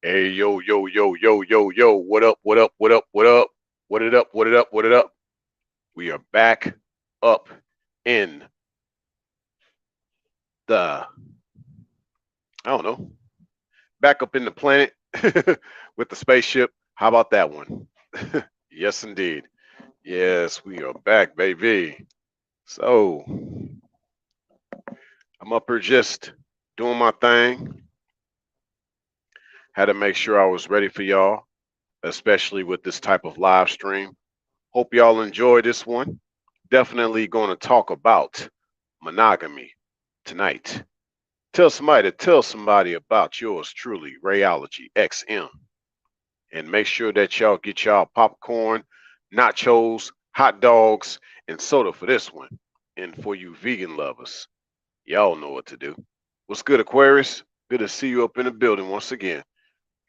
Hey, yo, yo, yo, yo, yo, yo, what up, what up, what up, what up, what it up, what it up, what it up? We are back up in the, I don't know, back up in the planet with the spaceship. How about that one? Yes, indeed. Yes, we are back, baby. So, I'm up here just doing my thing. Had to make sure I was ready for y'all, especially with this type of live stream. Hope y'all enjoy this one. Definitely going to talk about monogamy tonight. Tell somebody about yours truly, rayologyxm, and make sure that y'all get y'all popcorn, nachos, hot dogs, and soda for this one. And for you vegan lovers, y'all know what to do. What's good, Aquarius? Good to see you up in the building once again.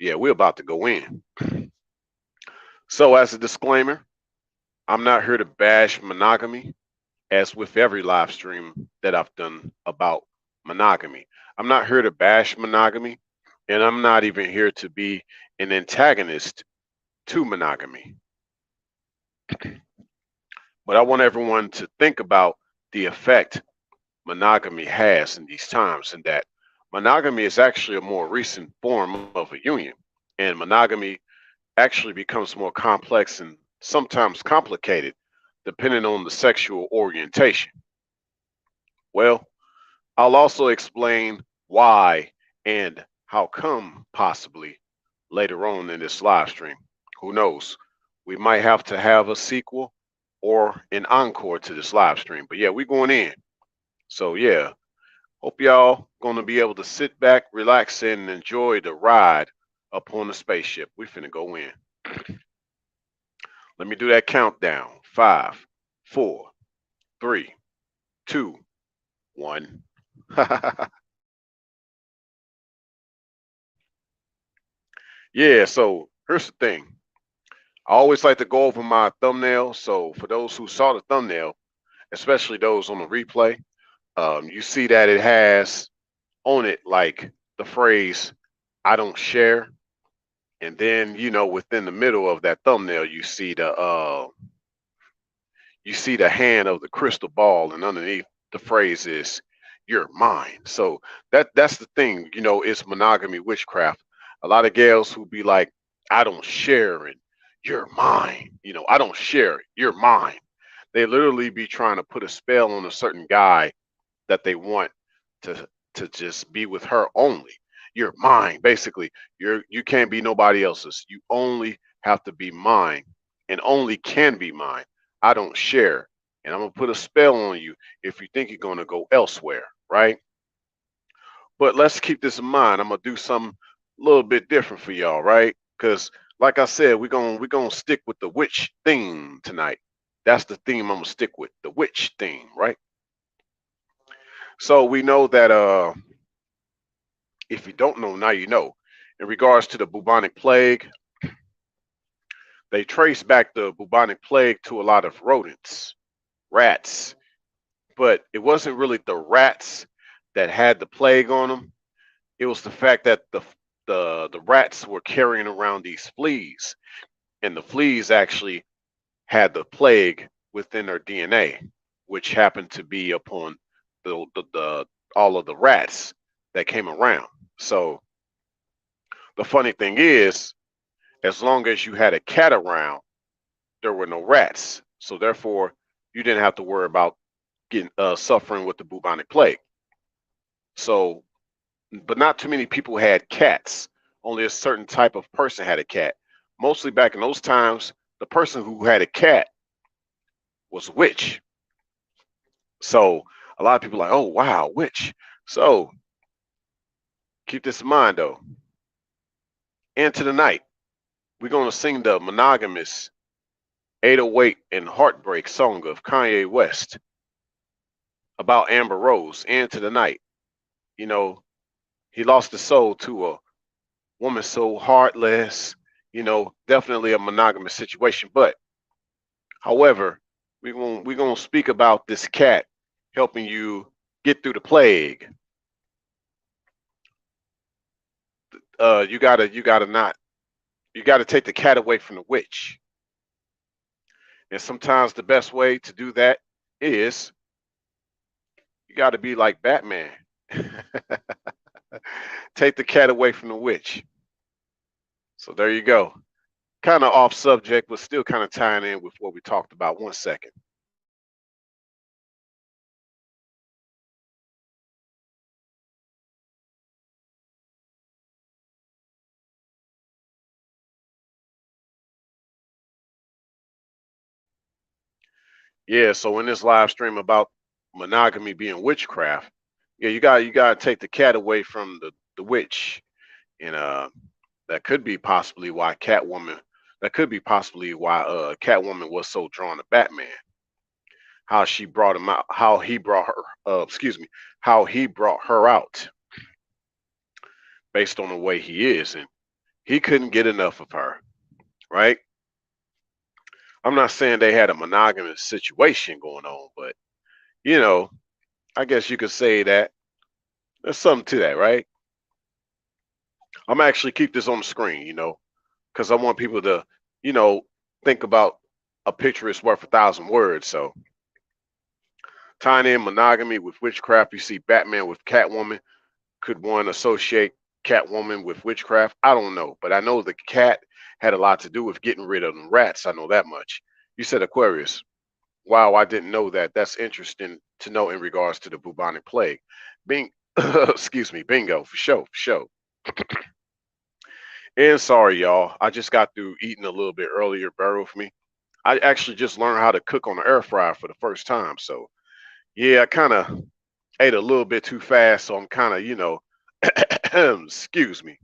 Yeah, we're about to go in. So, as a disclaimer, I'm not here to bash monogamy, as with every live stream that I've done about monogamy. I'm not here to bash monogamy, and I'm not even here to be an antagonist to monogamy. But I want everyone to think about the effect monogamy has in these times, and that monogamy is actually a more recent form of a union, and monogamy actually becomes more complex and sometimes complicated depending on the sexual orientation. Well, I'll also explain why and how come possibly later on in this live stream. Who knows? We might have to have a sequel or an encore to this live stream. But yeah, we're going in. So yeah, hope y'all gonna be able to sit back, relax, and enjoy the ride up on the spaceship. We finna go in. Let me do that countdown. Five, four, three, two, one. Yeah, so here's the thing. I always like to go over my thumbnail. So for those who saw the thumbnail, especially those on the replay, you see that it has on it like the phrase "I don't share," and then within the middle of that thumbnail, you see the hand of the crystal ball, and underneath the phrase is "You're mine." So that's the thing. It's monogamy witchcraft. A lot of gals who be like, "I don't share," and "You're mine." I don't share it. You're mine. They literally be trying to put a spell on a certain guy that they want to just be with her only. You're mine. Basically, you can't be nobody else's. You only have to be mine, and only can be mine. I don't share. And I'm gonna put a spell on you if you think you're gonna go elsewhere, right? But let's keep this in mind. I'm gonna do something a little bit different for y'all, right? Because like I said, we're gonna stick with the witch theme tonight. That's the theme I'm gonna stick with, the witch theme, right? So we know that if you don't know, now you know. In regards to the bubonic plague, they trace back the bubonic plague to a lot of rodents, rats, but it wasn't really the rats that had the plague on them. It was the fact that the rats were carrying around these fleas, and the fleas actually had the plague within their DNA, which happened to be upon the all of the rats that came around. So the funny thing is, as long as you had a cat around, there were no rats. So therefore, you didn't have to worry about getting suffering with the bubonic plague. So, but not too many people had cats. Only a certain type of person had a cat. Mostly back in those times, the person who had a cat was a witch. So a lot of people are like, oh wow, witch. So keep this in mind though. Into the night, we're gonna sing the monogamous 808 and Heartbreak song of Kanye West about Amber Rose into the night. You know, he lost his soul to a woman so heartless, definitely a monogamous situation. But however, we're gonna speak about this cat helping you get through the plague. you gotta take the cat away from the witch. And sometimes the best way to do that is you got to be like Batman. Take the cat away from the witch. So there you go. Kind of off subject, but still kind of tying in with what we talked about. 1 second. Yeah, so in this live stream about monogamy being witchcraft, yeah, you got to take the cat away from the witch. And that could be possibly why Catwoman Catwoman was so drawn to Batman. How she brought him out, how he brought her how he brought her out based on the way he is, and he couldn't get enough of her, right? I'm not saying they had a monogamous situation going on, but you know, I guess you could say that there's something to that, right? I'm actually keep this on the screen, because I want people to, you know, think about a picture is worth 1,000 words. So tying in monogamy with witchcraft, you see Batman with Catwoman. Could one associate Catwoman with witchcraft? I don't know, but I know the cat had a lot to do with getting rid of them rats. I know that much. You said Aquarius. Wow, I didn't know that. That's interesting to know in regards to the bubonic plague. Bing, excuse me, bingo, for sure, for sure. And sorry, y'all. I just got through eating a little bit earlier. Bear with me. I actually just learned how to cook on the air fryer for the first time. So, yeah, I kind of ate a little bit too fast. So I'm kind of, excuse me.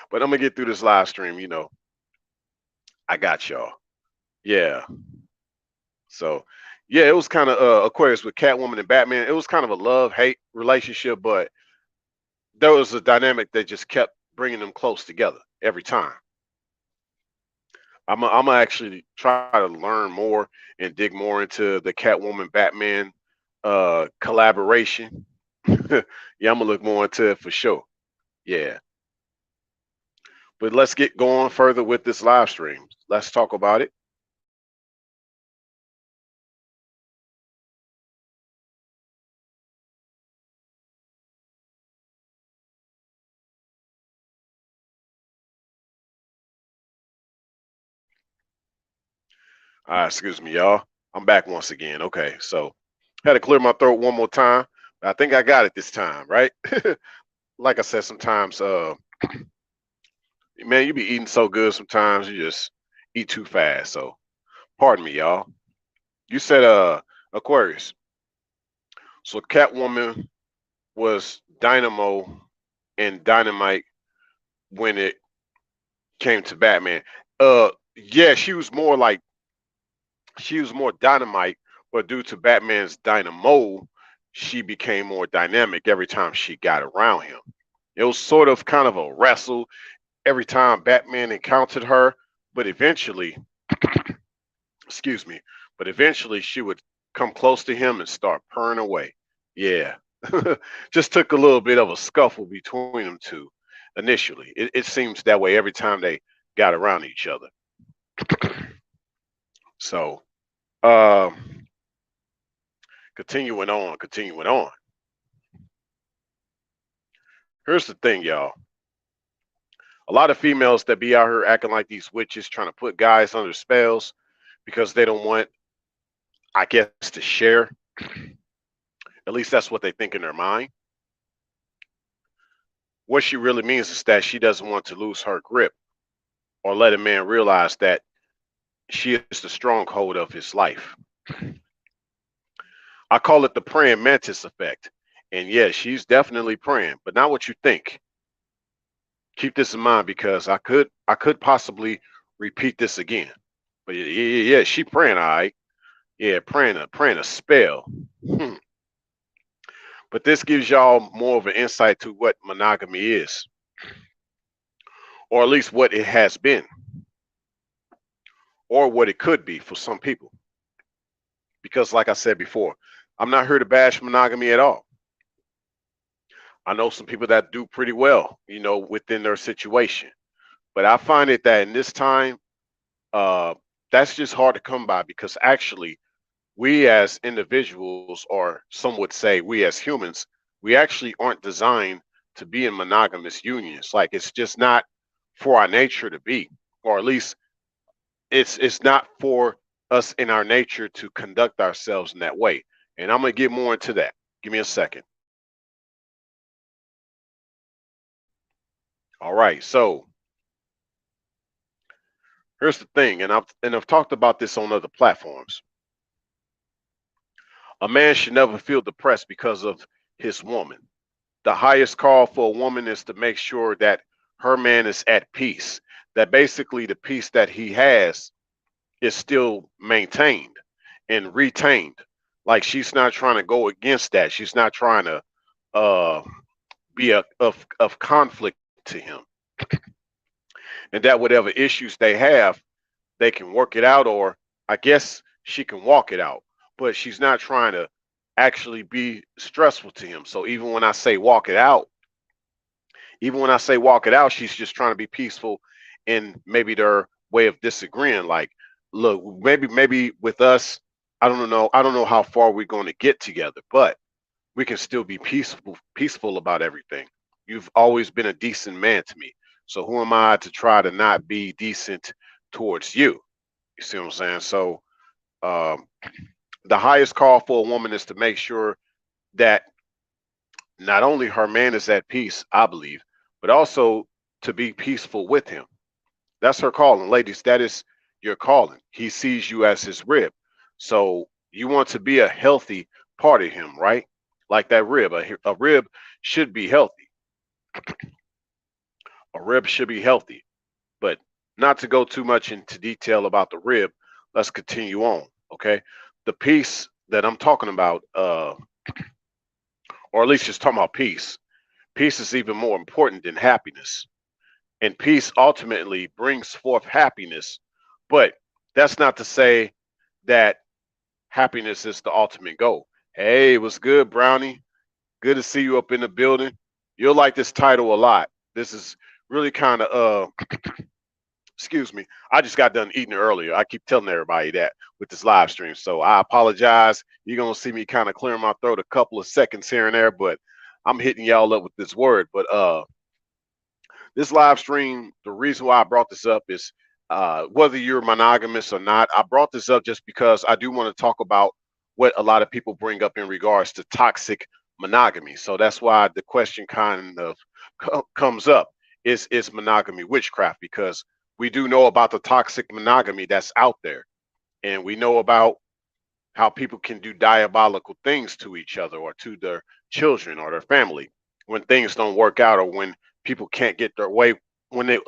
But I'm going to get through this live stream. I got y'all. Yeah. So, yeah, it was kind of Aquarius with Catwoman and Batman. It was kind of a love-hate relationship, but there was a dynamic that just kept bringing them close together every time. I'm gonna actually try to learn more and dig more into the Catwoman Batman collaboration. Yeah, I'm gonna look more into it for sure. Yeah, but let's get going further with this live stream. Let's talk about it. Excuse me, y'all. I'm back once again. Okay, so had to clear my throat one more time. I think I got it this time, right? Like I said, sometimes, man, you be eating so good. Sometimes you just eat too fast. So, pardon me, y'all. You said, Aquarius. So Catwoman was dynamo and dynamite when it came to Batman. Yeah, she was more dynamite, but due to Batman's dynamo, she became more dynamic every time she got around him. It was sort of kind of a wrestle every time Batman encountered her, but eventually, excuse me, but eventually she would come close to him and start purring away. Yeah. Just took a little bit of a scuffle between them two initially. It seems that way every time they got around each other. So, um, continuing on. Here's the thing, y'all. A lot of females that be out here acting like these witches trying to put guys under spells because they don't want, I guess, to share. At least that's what they think in their mind. What she really means is that she doesn't want to lose her grip or let a man realize that she is the stronghold of his life. I call it the praying mantis effect. And yeah, she's definitely praying, but not what you think. Keep this in mind because I could possibly repeat this again. But yeah, she praying, all right. Yeah, praying a spell. Hmm. But this gives y'all more of an insight to what monogamy is, or at least what it has been, or what it could be for some people. Because, like I said before, I'm not here to bash monogamy at all. I know some people that do pretty well, you know, within their situation. But I find it that in this time, uh, that's just hard to come by because actually, we as individuals, or some would say we as humans, we actually aren't designed to be in monogamous unions. Like it's just not for our nature to be, or at least it's not for us in our nature to conduct ourselves in that way. And I'm gonna get more into that. Give me a second. All right, so here's the thing, and I've talked about this on other platforms. A man should never feel depressed because of his woman. The highest call for a woman is to make sure that her man is at peace, that basically the peace that he has is still maintained and retained. Like she's not trying to go against that. She's not trying to uh, be of conflict to him, and that whatever issues they have, they can work it out, or I guess she can walk it out. But she's not trying to actually be stressful to him. So even when I say walk it out, she's just trying to be peaceful in maybe their way of disagreeing. Like, look, maybe with us, I don't know how far we're going to get together, but we can still be peaceful about everything. You've always been a decent man to me. So who am I to try to not be decent towards you? You see what I'm saying? So um, the highest call for a woman is to make sure that not only her man is at peace, I believe, but also to be peaceful with him. That's her calling. Ladies, that is your calling. He sees you as his rib. So you want to be a healthy part of him, right? Like that rib. A rib should be healthy. A rib should be healthy. But not to go too much into detail about the rib, let's continue on. Okay. The peace that I'm talking about, or at least just talking about peace, peace is even more important than happiness. And peace ultimately brings forth happiness. But that's not to say that happiness is the ultimate goal. Hey, what's good, Brownie? Good to see you up in the building. You'll like this title a lot. This is really kind of excuse me. I just got done eating earlier. I keep telling everybody that with this live stream. So I apologize. You're gonna see me kind of clearing my throat a couple of seconds here and there, but I'm hitting y'all up with this word. But this live stream, the reason why I brought this up is whether you're monogamous or not. I brought this up just because I do want to talk about what a lot of people bring up in regards to toxic monogamy. So that's why the question kind of comes up: is monogamy witchcraft? Because we do know about the toxic monogamy that's out there, and we know about how people can do diabolical things to each other or to their children or their family when things don't work out, or when people can't get their way, when they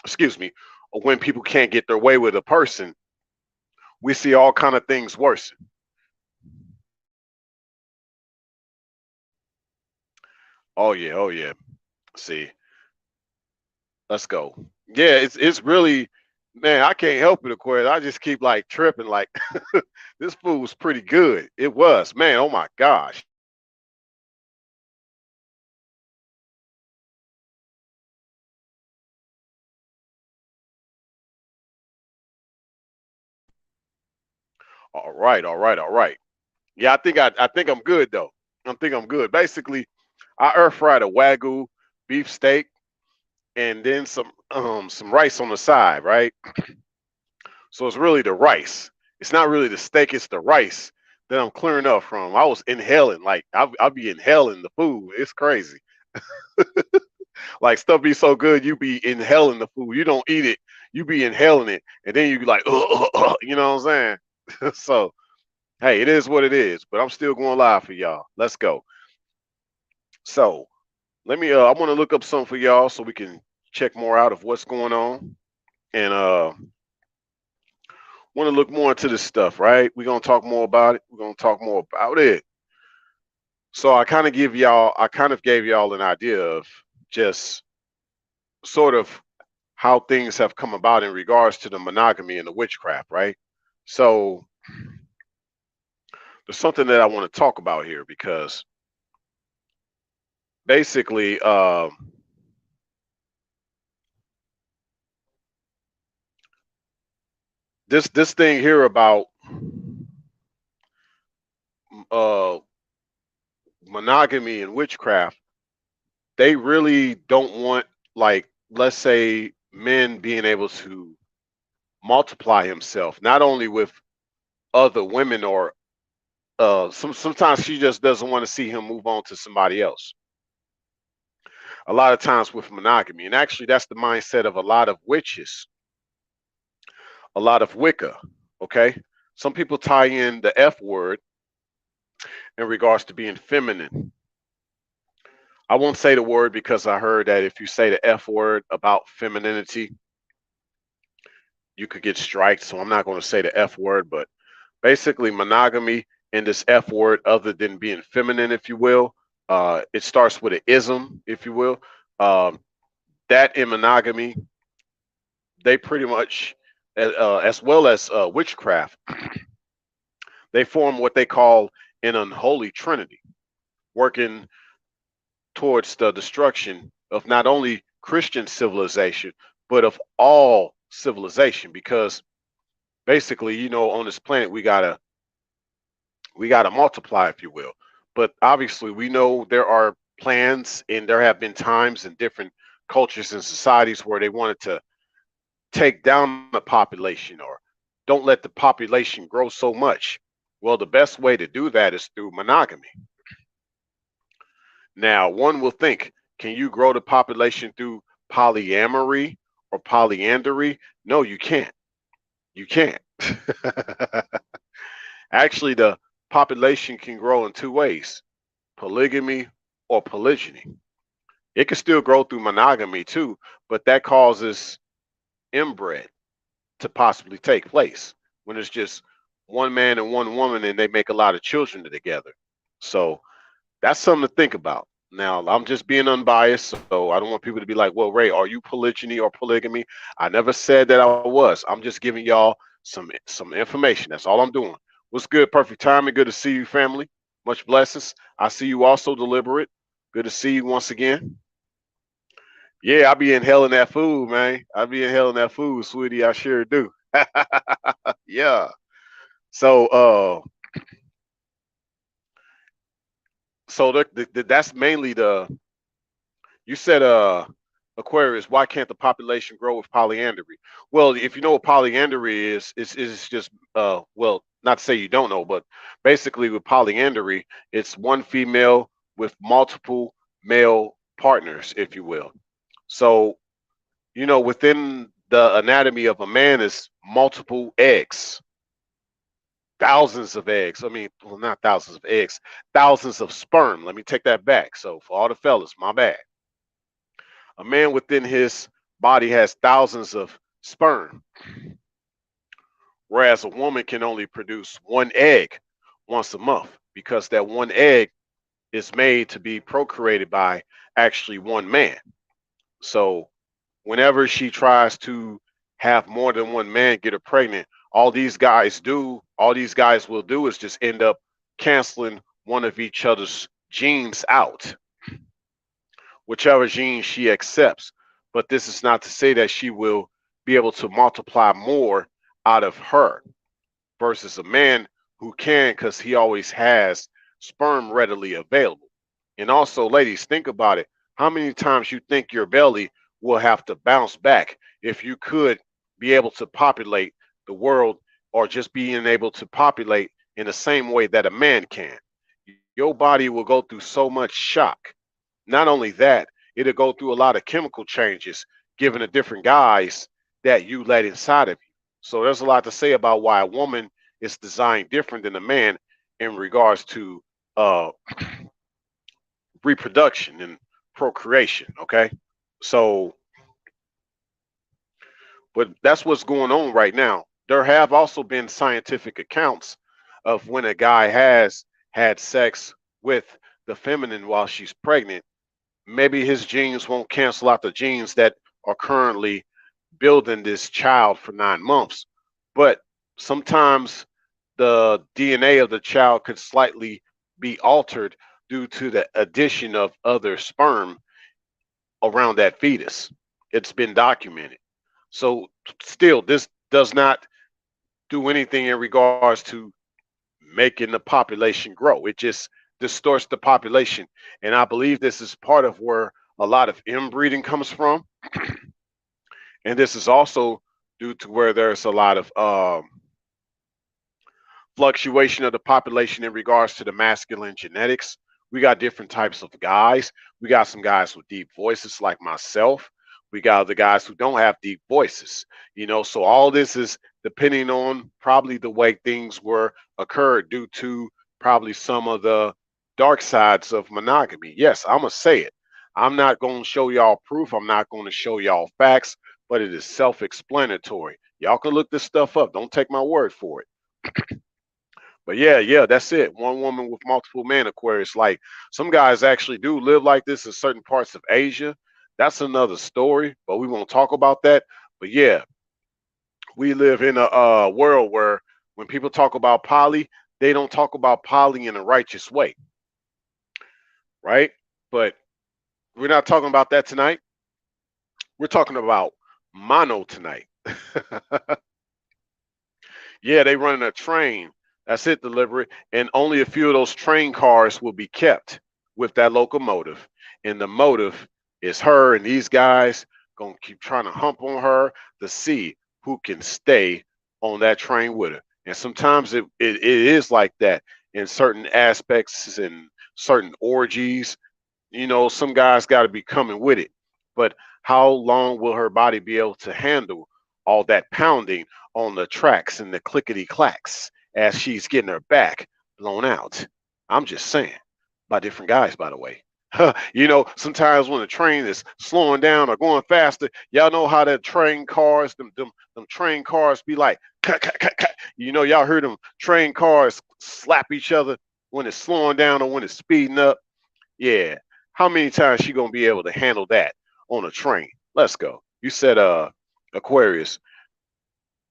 excuse me, or when people can't get their way with a person. We see all kind of things worsen. Oh yeah, oh yeah. See, let's go. Yeah, it's really, man, I can't help it, Aquarius. I just keep like tripping like this food was pretty good. It was, man. Oh my gosh. All right, all right, all right. Yeah, I think I'm good though. I think I'm good. Basically, I air fried a wagyu beef steak and then some rice on the side, right? So it's really the rice. It's not really the steak, it's the rice that I'm clearing up from. I was inhaling, like I'll be inhaling the food. It's crazy. Like stuff be so good, you be inhaling the food. You don't eat it, you be inhaling it, and then you be like, you know what I'm saying? So hey, it is what it is. But I'm still going live for y'all. Let's go. So let me. I want to look up something for y'all so we can check more out of what's going on, and want to look more into this stuff. Right? We're gonna talk more about it. We're gonna talk more about it. So I kind of gave y'all an idea of just sort of how things have come about in regards to the monogamy and the witchcraft, right? So there's something that I want to talk about here because basically, this thing here about uh, monogamy and witchcraft, they really don't want, like, let's say, men being able to multiply himself, not only with other women, or sometimes she just doesn't want to see him move on to somebody else. A lot of times with monogamy, and actually that's the mindset of a lot of witches, a lot of Wicca. Okay, some people tie in the F word in regards to being feminine. I won't say the word because I heard that if you say the F word about femininity, you could get striked. So I'm not going to say the F word, but basically monogamy and this F word, other than being feminine, if you will, it starts with an ism, if you will. Um, that in monogamy, they pretty much, as well as witchcraft, they form what they call an unholy trinity, working towards the destruction of not only Christian civilization, but of all civilization. Because basically, on this planet, we gotta multiply, if you will. But obviously, we know there are plans, and there have been times in different cultures and societies where they wanted to take down the population, or don't let the population grow so much. Well, the best way to do that is through monogamy. Now, one will think, can you grow the population through polyamory or polyandry? No, you can't. You can't. Actually, the population can grow in two ways: polygamy or polygyny. It can still grow through monogamy too, but that causes inbred to possibly take place when it's just one man and one woman and they make a lot of children together. So that's something to think about. Now, I'm just being unbiased, so I don't want people to be like, well, Ray, are you polygyny or polygamy? I never said that I was. I'm just giving y'all some information. That's all I'm doing. What's good? Perfect timing. Good to see you, family. Much blessings. I see you also, deliberate. Good to see you once again. Yeah, I be inhaling that food, man. I be inhaling that food, sweetie. I sure do. Yeah. So that's mainly the, you said Aquarius, why can't the population grow with polyandry? Well, if you know what polyandry is, it's just well, not to say you don't know, but basically with polyandry, it's one female with multiple male partners, if you will. So, within the anatomy of a man is multiple eggs, thousands of eggs. I mean, well, not thousands of eggs, thousands of sperm. Let me take that back. So for all the fellas, my bad. A man within his body has thousands of sperm, whereas a woman can only produce one egg once a month, because that one egg is made to be procreated by actually one man. So whenever she tries to have more than one man get her pregnant, all these guys will do is just end up canceling one of each other's genes out, whichever gene she accepts. But this is not to say that she will be able to multiply more out of her versus a man who can, because he always has sperm readily available. And also, ladies, think about it. How many times you think your belly will have to bounce back if you could be able to populate the world, or just being able to populate in the same way that a man can? Your body will go through so much shock. Not only that, it'll go through a lot of chemical changes given the different guys that you let inside of you. So there's a lot to say about why a woman is designed different than a man in regards to uh, reproduction and procreation. Okay, so but that's what's going on right now. There have also been scientific accounts of when a guy has had sex with the feminine while she's pregnant. Maybe his genes won't cancel out the genes that are currently building this child for 9 months, but sometimes the DNA of the child could slightly be altered due to the addition of other sperm around that fetus. It's been documented. So still, this does not do anything in regards to making the population grow. It just distorts the population. And I believe this is part of where a lot of inbreeding comes from. And this is also due to where there's a lot of fluctuation of the population in regards to the masculine genetics. We got different types of guys. We got some guys with deep voices like myself. We got the guys who don't have deep voices. So all this is depending on probably the way things were occurred due to probably some of the dark sides of monogamy. Yes, I'm gonna say it. I'm not gonna show y'all proof. I'm not gonna show y'all facts, but it is self-explanatory. Y'all can look this stuff up. Don't take my word for it. But yeah, that's it. One woman with multiple men, Aquarius. Like some guys actually do live like this in certain parts of Asia. That's another story, but we won't talk about that. But yeah, we live in a world where when people talk about poly, they don't talk about poly in a righteous way, right? But we're not talking about that tonight. We're talking about mono tonight. Yeah, they running a train. That's it, delivery. And only a few of those train cars will be kept with that locomotive. And the motive is her and these guys gonna keep trying to hump on her to see who can stay on that train with her. And sometimes it is like that in certain aspects and certain orgies. Some guys got to be coming with it. But how long will her body be able to handle all that pounding on the tracks and the clickety clacks as she's getting her back blown out? I'm just saying, by different guys, by the way. Sometimes when the train is slowing down or going faster, y'all know how that train cars, them train cars be like, cut, cut, cut, cut. Y'all heard them train cars slap each other when it's slowing down or when it's speeding up. Yeah. How many times she gonna be able to handle that on a train? Let's go. You said Aquarius.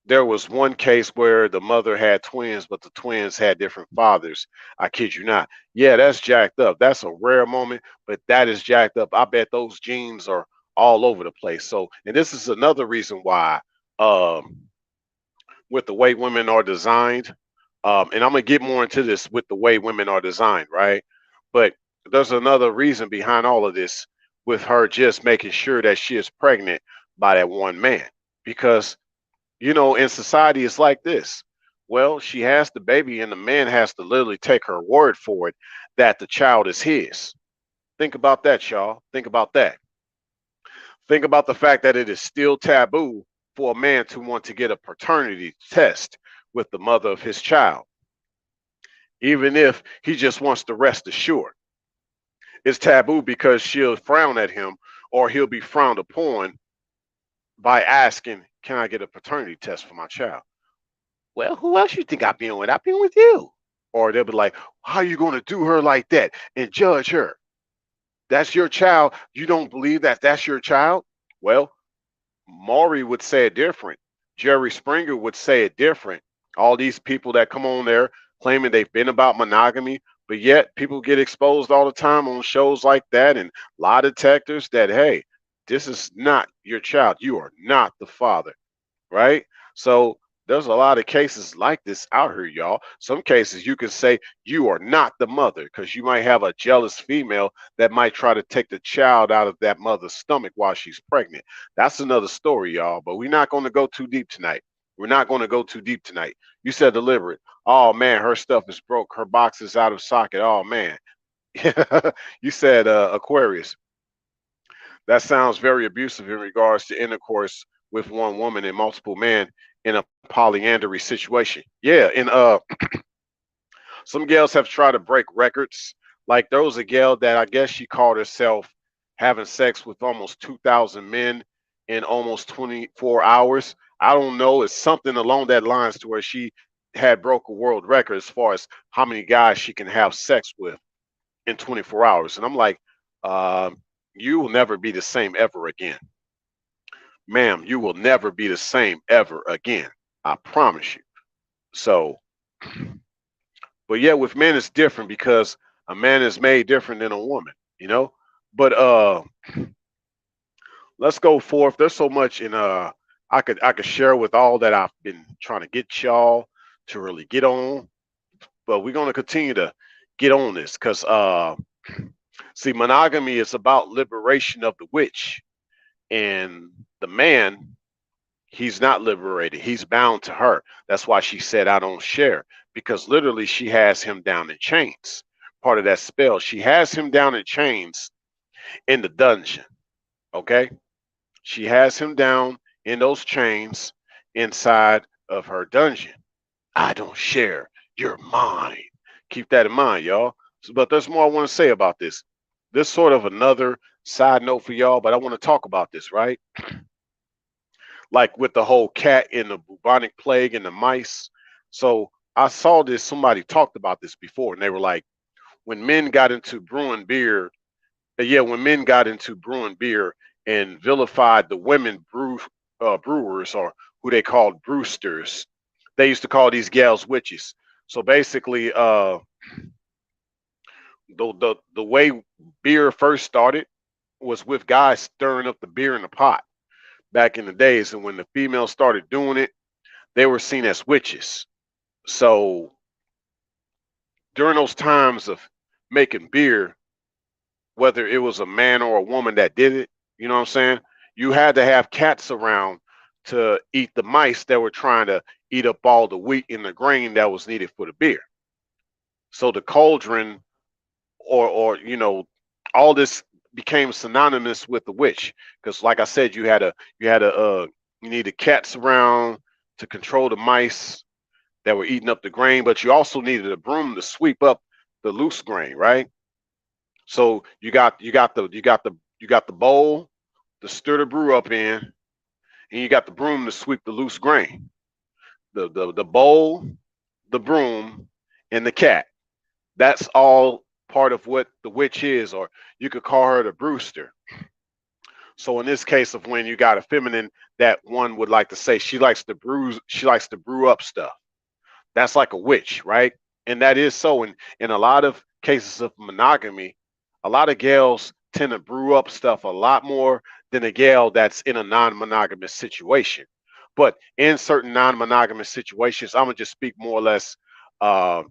There was one case where the mother had twins, but the twins had different fathers. I kid you not. Yeah, that's jacked up. That's a rare moment, but that is jacked up. I bet those genes are all over the place. So, and this is another reason why, with the way women are designed, and I'm gonna get more into this with the way women are designed, right? But there's another reason behind all of this with her just making sure that she is pregnant by that one man. Because, in society, it's like this. Well, she has the baby, and the man has to literally take her word for it that the child is his. Think about that, y'all. Think about that. Think about the fact that it is still taboo for a man to want to get a paternity test with the mother of his child, even if he just wants to rest assured. It's taboo because she'll frown at him or he'll be frowned upon by asking, can I get a paternity test for my child? Well, who else you think I've been with? I've been with you. Or they'll be like, how are you going to do her like that and judge her? That's your child. You don't believe that that's your child? Well, Maury would say it different. Jerry Springer would say it different. All these people that come on there claiming they've been about monogamy, but yet people get exposed all the time on shows like that and lie detectors that, hey, this is not your child. You are not the father, right? So there's a lot of cases like this out here, y'all. Some cases you can say you are not the mother because you might have a jealous female that might try to take the child out of that mother's stomach while she's pregnant. That's another story, y'all, but we're not going to go too deep tonight. We're not going to go too deep tonight. You said deliberate. Oh man, her stuff is broke. Her box is out of socket. Oh man. You said Aquarius. That sounds very abusive in regards to intercourse with one woman and multiple men in a polyandry situation. Yeah, and some gals have tried to break records. Like there was a gal that I guess she called herself having sex with almost 2,000 men in almost 24 hours. I don't know. It's something along that lines to where she had broke a world record as far as how many guys she can have sex with in 24 hours. And I'm like, you will never be the same ever again. Ma'am, you will never be the same ever again. I promise you. So, but yeah, with men it's different because A man is made different than a woman, you know. But let's go forth. There's so much in I could share with all that I've been trying to get y'all to really get on, but we're gonna continue to get on this because see, monogamy is about liberation of the witch, and the man, he's not liberated. He's bound to her. That's why she said, I don't share, because literally she has him down in chains. Part of that spell, she has him down in chains in the dungeon. Okay. She has him down in those chains inside of her dungeon. I don't share. You're mine. Keep that in mind, y'all. But there's more I want to say about this. This sort of another side note for y'all, but I want to talk about this, right? Like with the whole cat and the bubonic plague and the mice. So I saw this, somebody talked about this before, and they were like, when men got into brewing beer, yeah, when men got into brewing beer and vilified the women brewers, or who they called brewsters, they used to call these gals witches. So basically, the way beer first started was with guys stirring up the beer in the pot back in the days, and when the females started doing it, they were seen as witches. So during those times of making beer, whether it was a man or a woman that did it, you know what I'm saying? You had to have cats around to eat the mice that were trying to eat up all the wheat and the grain that was needed for the beer. So the cauldron, or all this became synonymous with the witch, because like I said, you needed cats around to control the mice that were eating up the grain, but you also needed a broom to sweep up the loose grain, right? So you got the bowl to stir the brew up in, and you got the broom to sweep the loose grain. The bowl, the broom, and the cat. That's all part of what the witch is, or you could call her the brewster. So in this case of when you got a feminine, that one would like to say she likes to brew up stuff. That's like a witch, right? And that is so. In a lot of cases of monogamy, a lot of gals tend to brew up stuff a lot more than a gal that's in a non-monogamous situation. But in certain non-monogamous situations, I'm gonna just speak more or less uh,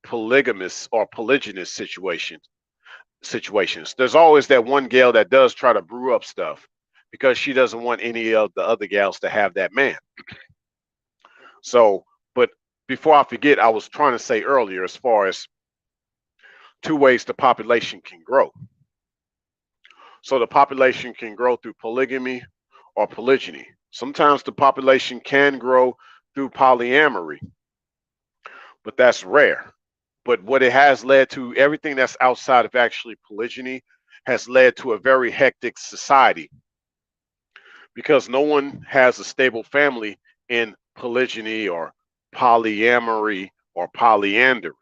polygamous or polygynous situations. There's always that one gal that does try to brew up stuff because she doesn't want any of the other gals to have that man. So, but before I forget, I was trying to say earlier, as far as two ways the population can grow. So the population can grow through polygamy or polygyny. Sometimes the population can grow through polyamory, but that's rare. But what it has led to, everything that's outside of actually polygyny, has led to a very hectic society, because no one has a stable family in polygyny or polyamory or polyandry.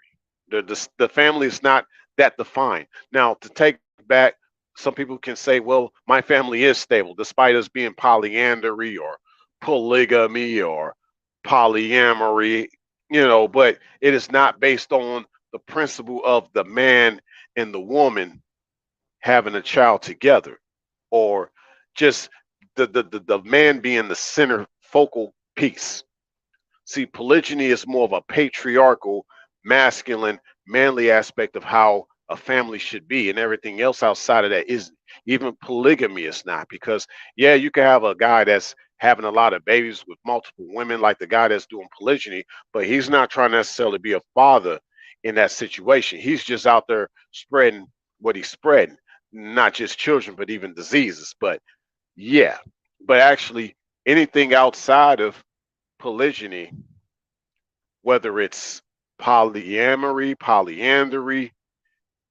The family is not that defined. Now, to take back, some people can say, well, my family is stable despite us being polyandry or polygamy or polyamory, but it is not based on the principle of the man and the woman having a child together, or just the man being the center focal piece. See, polygyny is more of a patriarchal, masculine, manly aspect of how a family should be, and everything else outside of that is, even polygamy is not. Because yeah, you can have a guy that's having a lot of babies with multiple women, like the guy that's doing polygyny, but he's not trying to necessarily be a father in that situation. He's just out there spreading what he's spreading, not just children, but even diseases. But yeah, but actually, anything outside of polygyny, whether it's polyamory, polyandry,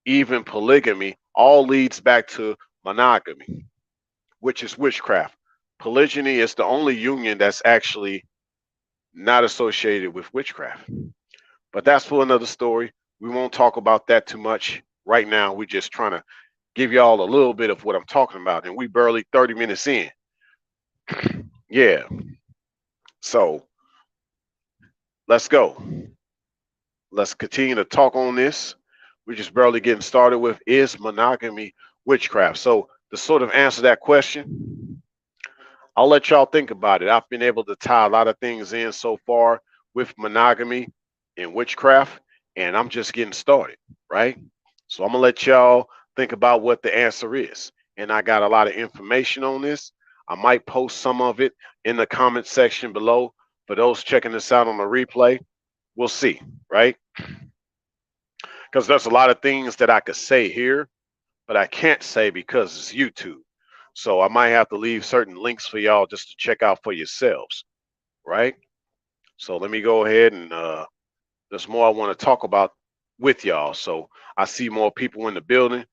even polygamy, all leads back to monogamy, which is witchcraft. Polygyny is the only union that's actually not associated with witchcraft. But that's for another story. We won't talk about that too much right now. We're just trying to give y'all a little bit of what I'm talking about, and we barely 30 minutes in. Yeah. So let's go. Let's continue to talk on this. we're just barely getting started with, is monogamy witchcraft? So to sort of answer that question, I'll let y'all think about it. I've been able to tie a lot of things in so far with monogamy and witchcraft, and I'm just getting started, right? So I'm gonna let y'all think about what the answer is. And I got a lot of information on this. I might post some of it in the comment section below for those checking this out on the replay. We'll see, right? Because there's a lot of things that I could say here, but I can't say because it's YouTube. So I might have to leave certain links for y'all just to check out for yourselves, right? So let me go ahead and there's more I want to talk about with y'all. So I see more people in the building,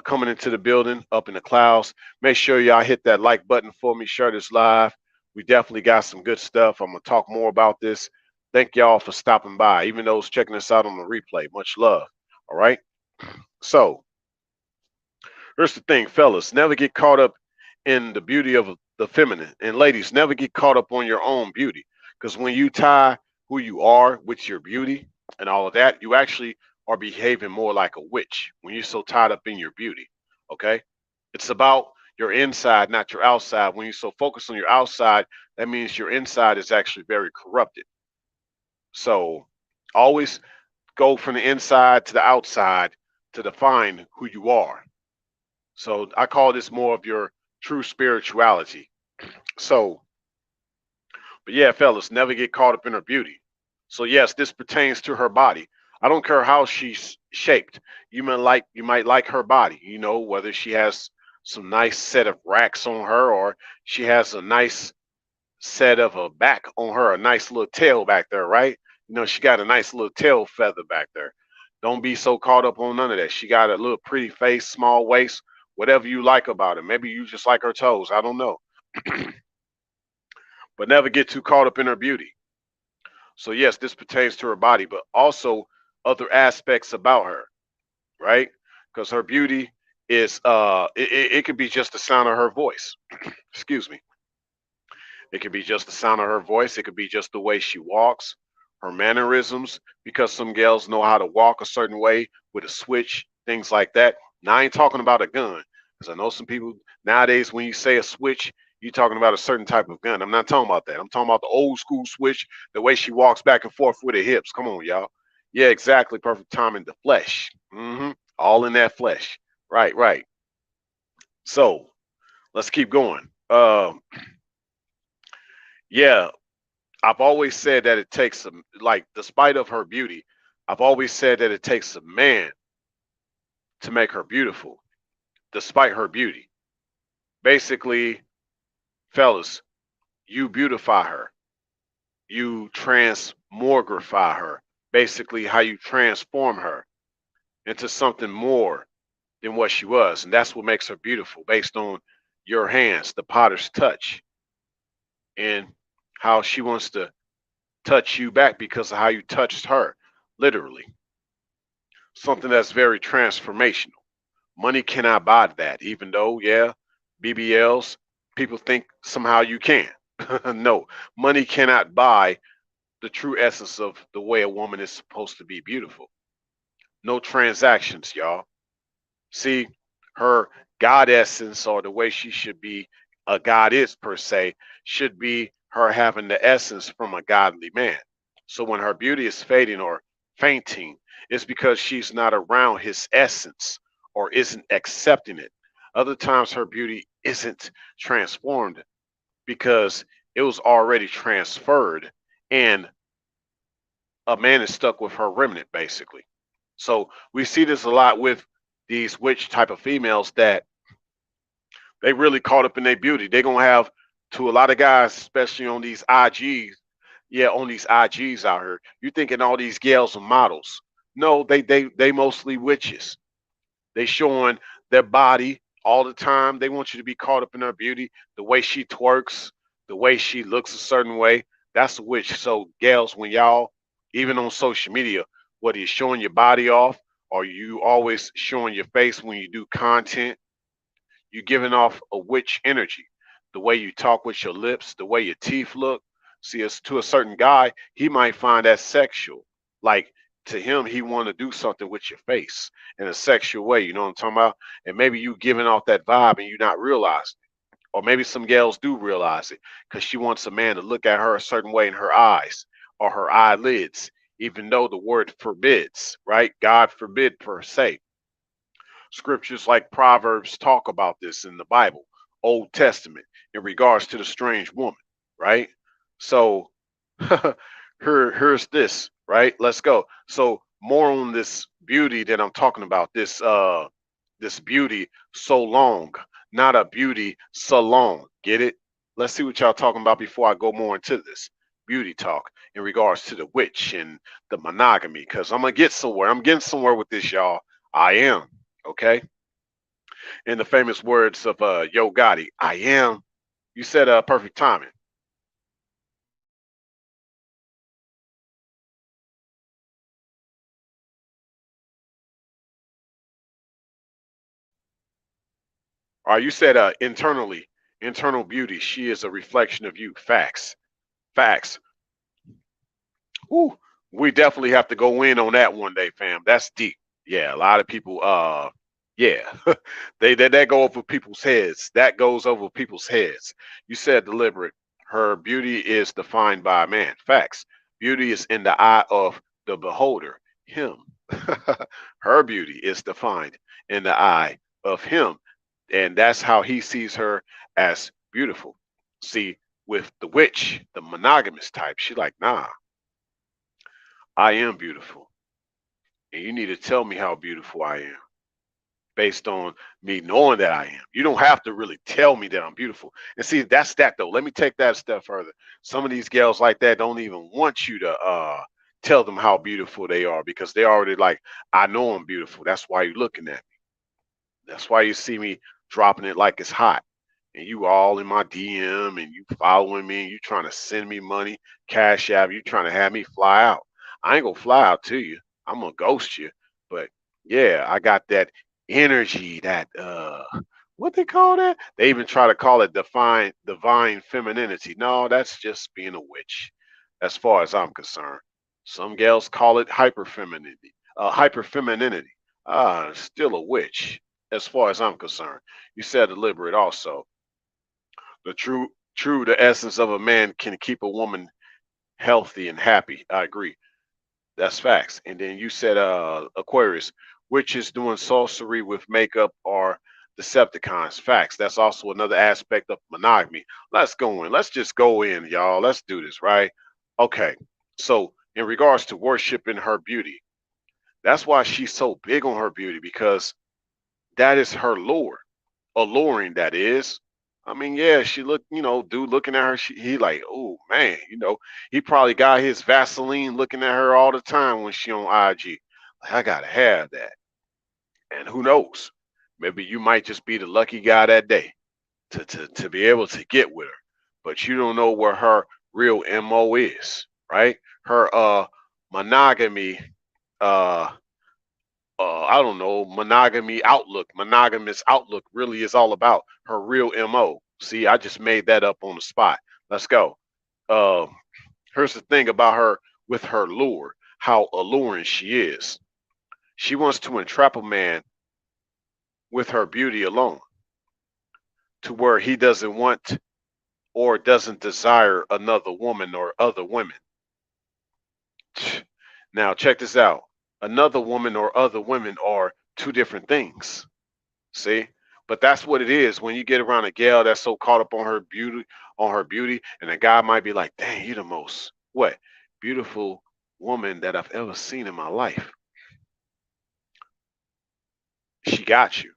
coming into the building, up in the clouds. Make sure y'all hit that like button for me, share this live. We definitely got some good stuff. I'm gonna talk more about this. Thank y'all for stopping by, even those checking us out on the replay. Much love. All right. So here's the thing, fellas, never get caught up in the beauty of the feminine. And ladies, never get caught up on your own beauty. Because when you tie who you are with your beauty and all of that, you actually are behaving more like a witch when you're so tied up in your beauty. Okay? It's about your inside, not your outside. When you're so focused on your outside, that means your inside is actually very corrupted. So always go from the inside to the outside to define who you are. So I call this more of your true spirituality. So, but yeah, fellas, never get caught up in her beauty. So yes, this pertains to her body. I don't care how she's shaped. You might like her body, whether she has some nice set of racks on her or she has a nice set of a back on her, a nice little tail back there, right? She got a nice little tail feather back there. Don't be so caught up on none of that. She got a little pretty face, small waist, whatever you like about it. Maybe you just like her toes. I don't know. But never get too caught up in her beauty. So yes, this pertains to her body, but also other aspects about her, right? Because her beauty is it could be just the sound of her voice. Excuse me. It could be just the sound of her voice. It could be just the way she walks, her mannerisms, because some gals know how to walk a certain way with a switch, things like that. Now, I ain't talking about a gun, because I know some people nowadays, when you say a switch, you're talking about a certain type of gun. I'm not talking about that. I'm talking about the old school switch, the way she walks back and forth with her hips. Come on, y'all. Yeah, exactly. Perfect time in the flesh. All in that flesh. Right, right. So let's keep going. Yeah, I've always said that it takes like, despite of her beauty, I've always said that it takes a man to make her beautiful, despite her beauty. Basically, fellas, you beautify her, you transmogrify her. Basically, how you transform her into something more than what she was, and that's what makes her beautiful, based on your hands, the potter's touch, and how she wants to touch you back because of how you touched her, literally. Something that's very transformational. Money cannot buy that, even though, yeah, BBLs, people think somehow you can. No, money cannot buy the true essence of the way a woman is supposed to be beautiful. No transactions, y'all. See, her God essence, or the way she should be a goddess per se, should be her having the essence from a godly man. So when her beauty is fading or fainting, it's because she's not around his essence or isn't accepting it. Other times her beauty isn't transformed because it was already transferred, and a man is stuck with her remnant, basically. So we see this a lot with these witch type of females, that they really caught up in their beauty. They're gonna have, to a lot of guys, especially on these IGs, yeah, on these IGs out here. You thinking all these gals are models? No, they mostly witches. They showing their body all the time. They want you to be caught up in her beauty, the way she twerks, the way she looks a certain way. That's a witch. So gals, when y'all, even on social media, whether you're showing your body off or you always showing your face when you do content, you're giving off a witch energy. The way you talk with your lips, the way your teeth look. See, as to a certain guy, he might find that sexual. Like, to him, he want to do something with your face in a sexual way. You know what I'm talking about? And maybe you giving off that vibe and you not realizing. Or maybe some gals do realize it because she wants a man to look at her a certain way in her eyes or her eyelids, even though the word forbids, right? God forbid per se. Scriptures like Proverbs talk about this in the Bible, Old Testament, in regards to the strange woman, right? So here's this, right? Let's go. So more on this beauty that I'm talking about, this beauty so long, not a beauty salon. Get it? Let's see what y'all talking about before I go more into this beauty talk in regards to the witch and the monogamy, because I'm gonna get somewhere. I'm getting somewhere with this, y'all. I am. Okay. In the famous words of Yo Gotti, I am. You said perfect timing. Or you said internally, internal beauty. She is a reflection of you. Facts. Facts. Whew. We definitely have to go in on that one day, fam. That's deep. Yeah, a lot of people yeah. That go over people's heads. That goes over people's heads. You said deliberate. Her beauty is defined by a man. Facts. Beauty is in the eye of the beholder, him. Her beauty is defined in the eye of him. And that's how he sees her, as beautiful. See, with the witch, the monogamous type, she like, nah, I am beautiful. And you need to tell me how beautiful I am based on me knowing that I am. You don't have to really tell me that I'm beautiful. And see, that's that though. Let me take that a step further. Some of these gals like that don't even want you to tell them how beautiful they are, because they already like, I know I'm beautiful. That's why you're looking at me. That's why you see me dropping it like it's hot. And you all in my DM and you following me and you trying to send me money, cash app, you trying to have me fly out. I ain't gonna fly out to you. I'm gonna ghost you. But yeah, I got that energy, that what they call that? They even try to call it divine femininity. No, that's just being a witch, as far as I'm concerned. Some gals call it hyper femininity. Still a witch, as far as I'm concerned. You said deliberate also. The essence of a man can keep a woman healthy and happy. I agree. That's facts. And then you said Aquarius, witches doing sorcery with makeup or Decepticons. Facts. That's also another aspect of monogamy. Let's go in. Let's just go in, y'all. Let's do this, right? Okay. So in regards to worshiping her beauty, that's why she's so big on her beauty, because that is her lure. Alluring, that is. I mean, yeah, she look, dude looking at her, he like, oh man, he probably got his Vaseline looking at her all the time when she on IG. Like, I gotta have that. And who knows? Maybe you might just be the lucky guy that day to be able to get with her. But you don't know where her real MO is, right? Her monogamy uh I don't know, monogamous outlook really is all about her real MO. See, I just made that up on the spot. Let's go. Um, Here's the thing about her with her lure, how alluring she is. She wants to entrap a man with her beauty alone, to where he doesn't want or doesn't desire another woman or other women. Now, check this out. Another woman or other women are two different things. See? But that's what it is when you get around a gal that's so caught up on her beauty, and a guy might be like, dang, you the most what? Beautiful woman that I've ever seen in my life. She got you.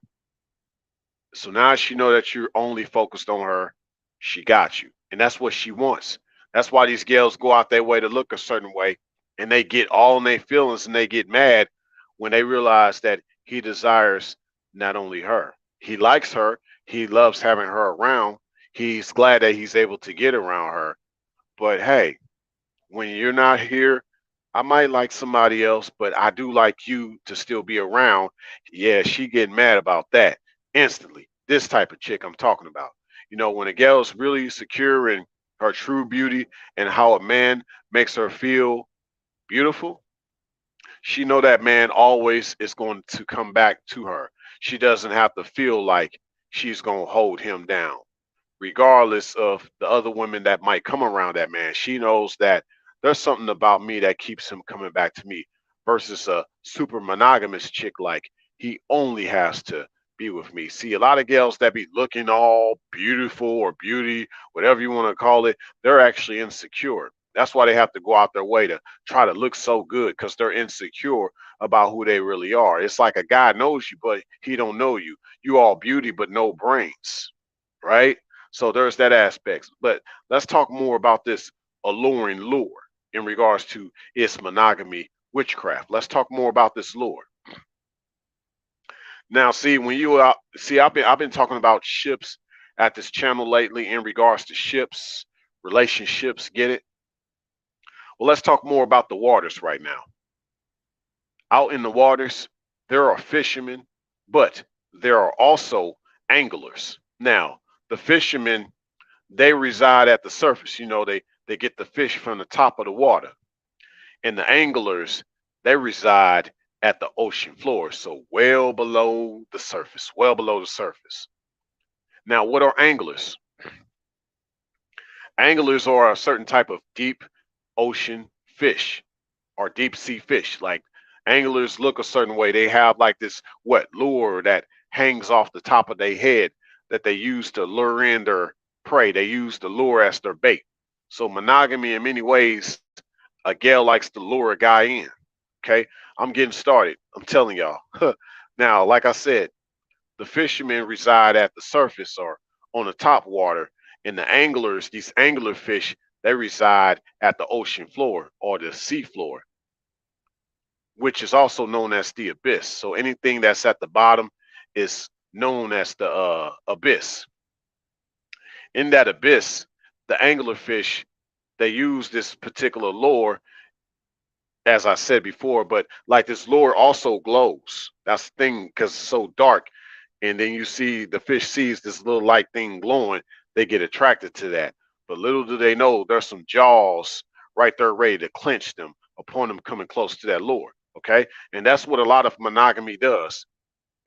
So now she know that you're only focused on her. She got you. And that's what she wants. That's why these gals go out their way to look a certain way, and they get all in their feelings and they get mad when they realize that he desires not only her. He likes her. He loves having her around. He's glad that he's able to get around her. But hey, when you're not here, I might like somebody else, but I do like you to still be around. Yeah, she getting mad about that instantly. This type of chick I'm talking about. When a girl's really secure in her true beauty and how a man makes her feel beautiful, She know that man always is going to come back to her. She doesn't have to feel like she's going to hold him down regardless of the other women that might come around that man. She knows that there's something about me that keeps him coming back to me versus a super monogamous chick like he only has to be with me. See, a lot of girls that be looking all beautiful or beauty, whatever you want to call it, they're actually insecure. That's why they have to go out their way to try to look so good because they're insecure about who they really are. It's like a guy knows you, but he don't know you. You all beauty, but no brains, right? So there's that aspect. But let's talk more about this alluring lure in regards to its monogamy witchcraft. Let's talk more about this lure. Now, see, when you see, I've been talking about ships at this channel lately in regards to ships, relationships. Get it? Well, let's talk more about the waters right now. Out in the waters, there are fishermen, but there are also anglers. Now, the fishermen, they reside at the surface. You know, they get the fish from the top of the water. And the anglers, they reside at the ocean floor, so well below the surface, well below the surface. Now, what are anglers? Anglers are a certain type of deep ocean fish or deep sea fish. Like anglers look a certain way. They have like this what lure that hangs off the top of their head that they use to lure in their prey. They use the lure as their bait. So monogamy in many ways, a gal likes to lure a guy in. Okay, I'm getting started. I'm telling y'all. Now, like I said, the fishermen reside at the surface or on the top water, and the anglers, these angler fish, they reside at the ocean floor or the sea floor, which is also known as the abyss. So anything that's at the bottom is known as the abyss. In that abyss, the anglerfish, they use this particular lure, as I said before, but like this lure also glows. That's the thing because it's so dark. And then you see the fish sees this little light thing glowing, they get attracted to that. But little do they know there's some jaws right there ready to clench them upon them coming close to that lure. Okay. And that's what a lot of monogamy does.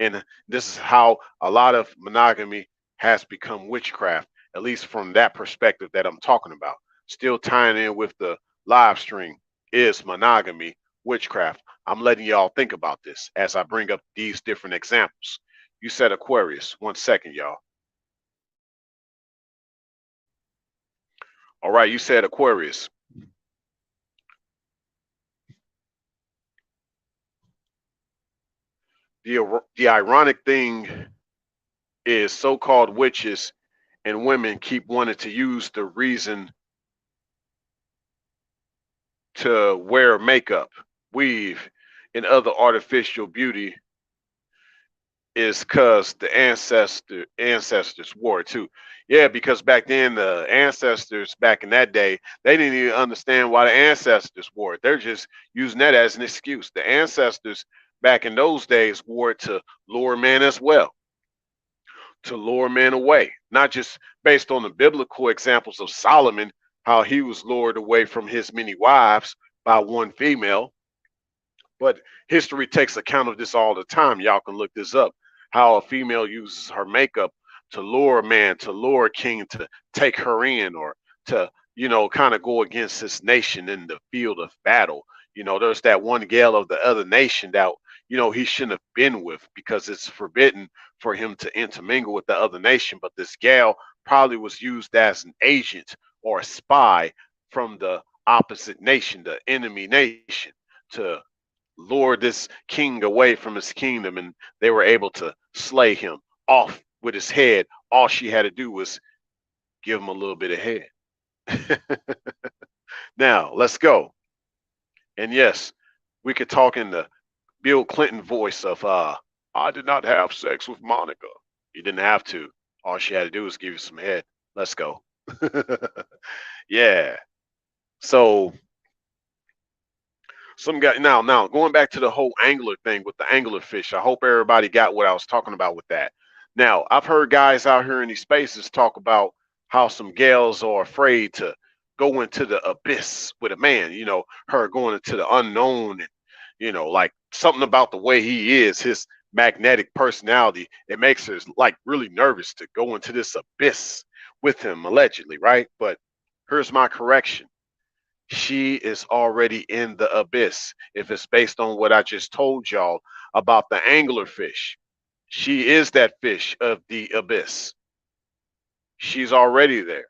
And this is how a lot of monogamy has become witchcraft, at least from that perspective that I'm talking about. Still tying in with the live stream is monogamy witchcraft. I'm letting y'all think about this as I bring up these different examples. You said Aquarius. 1 second, y'all. All right, you said Aquarius. The ironic thing is so-called witches and women keep wanting to use the reason to wear makeup, weave, and other artificial beauty is because the ancestors wore it too. Yeah, because back then the ancestors back in that day, they didn't even understand why the ancestors wore it. They're just using that as an excuse. The ancestors back in those days wore it to lure men as well, to lure men away, not just based on the biblical examples of Solomon, how he was lured away from his many wives by one female, but history takes account of this all the time. Y'all can look this up. How a female uses her makeup to lure a man, to lure a king to take her in, or to, kind of go against his nation in the field of battle. There's that one gal of the other nation that, he shouldn't have been with because it's forbidden for him to intermingle with the other nation. But this gal probably was used as an agent or a spy from the opposite nation, the enemy nation, to lure this king away from his kingdom, and they were able to slay him off with his head. All she had to do was give him a little bit of head. Now let's go. And yes, we could talk in the Bill Clinton voice of I did not have sex with Monica. You didn't have to. All she had to do was give you some head. Let's go. Yeah. So some guy now going back to the whole angler thing with the angler fish. I hope everybody got what I was talking about with that. Now, I've heard guys out here in these spaces talk about how some gals are afraid to go into the abyss with a man, her going into the unknown and, You know, like something about the way he is, his magnetic personality, it makes her like really nervous to go into this abyss with him, allegedly, right? But here's my correction. She is already in the abyss. If it's based on what I just told y'all about the anglerfish, she is that fish of the abyss. She's already there.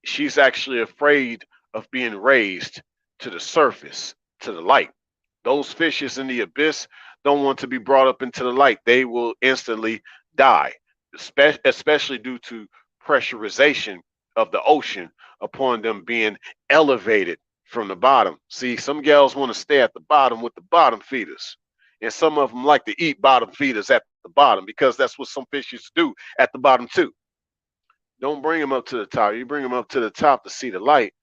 She's actually afraid of being raised to the surface, to the light. Those fishes in the abyss don't want to be brought up into the light. They will instantly die, especially due to pressurization of the ocean upon them being elevated from the bottom. See, some gals want to stay at the bottom with the bottom feeders. And some of them like to eat bottom feeders at the bottom because that's what some fishes do at the bottom too. Don't bring them up to the top. You bring them up to the top to see the light,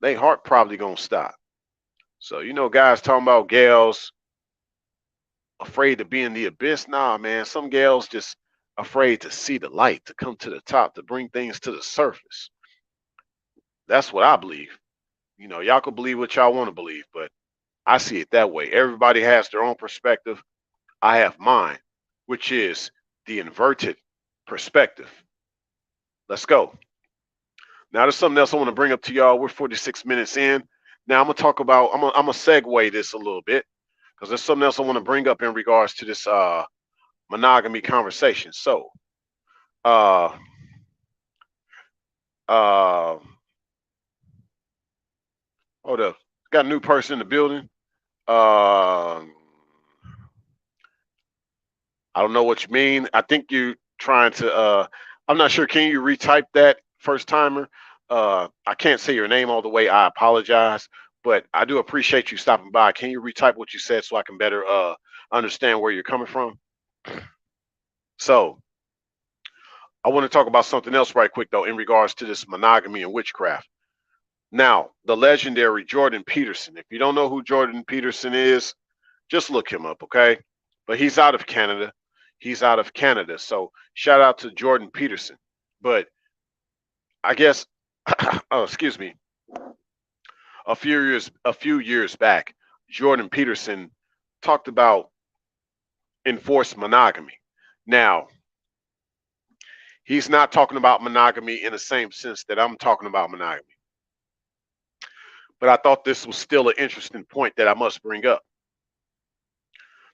they heart probably gonna stop. So you know, guys talking about gals afraid to be in the abyss. Nah, man, some gals just afraid to see the light, to come to the top, to bring things to the surface. That's what I believe. You know, y'all can believe what y'all want to believe, but I see it that way. Everybody has their own perspective. I have mine, which is the inverted perspective. Let's go. Now, there's something else I want to bring up to y'all. We're 46 minutes in. Now, I'm gonna talk about. I'm gonna segue this a little bit because there's something else I want to bring up in regards to this monogamy conversation. So, uh, uh, hold up, got a new person in the building. Uh, I don't know what you mean. I think you trying to. I'm not sure. Can you retype that, first timer? I can't say your name all the way. I apologize, but I do appreciate you stopping by. Can you retype what you said so I can better understand where you're coming from? So I want to talk about something else right quick though in regards to this monogamy and witchcraft. Now, the legendary Jordan Peterson. If you don't know who Jordan Peterson is, just look him up, okay? But he's out of Canada. He's out of Canada. So shout out to Jordan Peterson. But I guess, oh, excuse me, a few years back, Jordan Peterson talked about enforced monogamy. Now, he's not talking about monogamy in the same sense that I'm talking about monogamy. But I thought this was still an interesting point that I must bring up.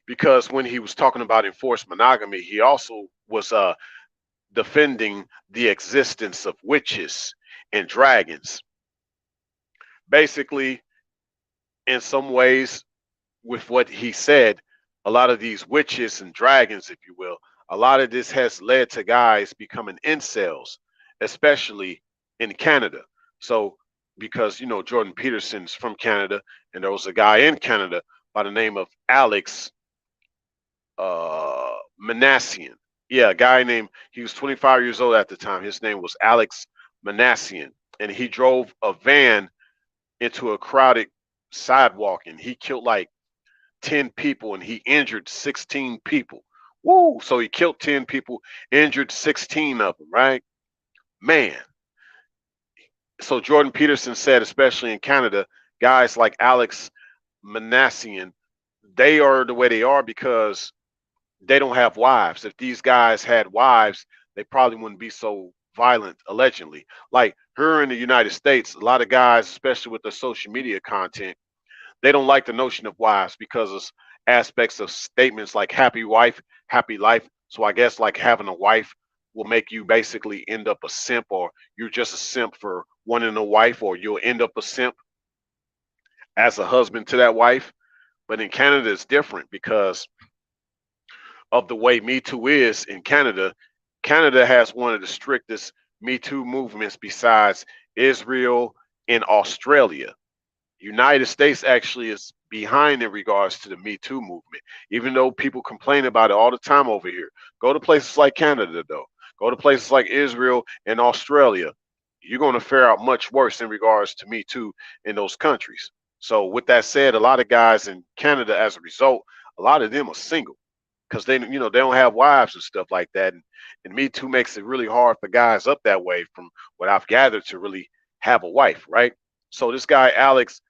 Because when he was talking about enforced monogamy, he also was defending the existence of witches and dragons. Basically, in some ways, with what he said, a lot of these witches and dragons, if you will, a lot of this has led to guys becoming incels, especially in Canada. So, because you know Jordan Peterson's from Canada, and there was a guy in Canada by the name of Alex Manassian. Yeah, a guy named, he was 25 years old at the time. His name was Alex Manassian, and he drove a van into a crowded sidewalk, and he killed like 10 people, and he injured 16 people. Woo! So he killed 10 people, injured 16 of them, right? Man. So Jordan Peterson said, especially in Canada, guys like Alex Manassian, they are the way they are because they don't have wives. If these guys had wives, they probably wouldn't be so violent, allegedly. Like here in the United States, a lot of guys, especially with the social media content, they don't like the notion of wives because of aspects of statements like happy wife, happy life. So I guess like having a wife will make you basically end up a simp, or you're just a simp for wanting a wife, or you'll end up a simp as a husband to that wife. But in Canada, it's different because of the way Me Too is in Canada. Canada has one of the strictest Me Too movements besides Israel and Australia. United States actually is behind in regards to the Me Too movement, even though people complain about it all the time over here. Go to places like Canada, though. Go to places like Israel and Australia. You're going to fare out much worse in regards to Me Too in those countries. So, with that said, a lot of guys in Canada, as a result, a lot of them are single because they, you know, they don't have wives and stuff like that. And Me Too makes it really hard for guys up that way, from what I've gathered, to really have a wife, right? So this guy Alex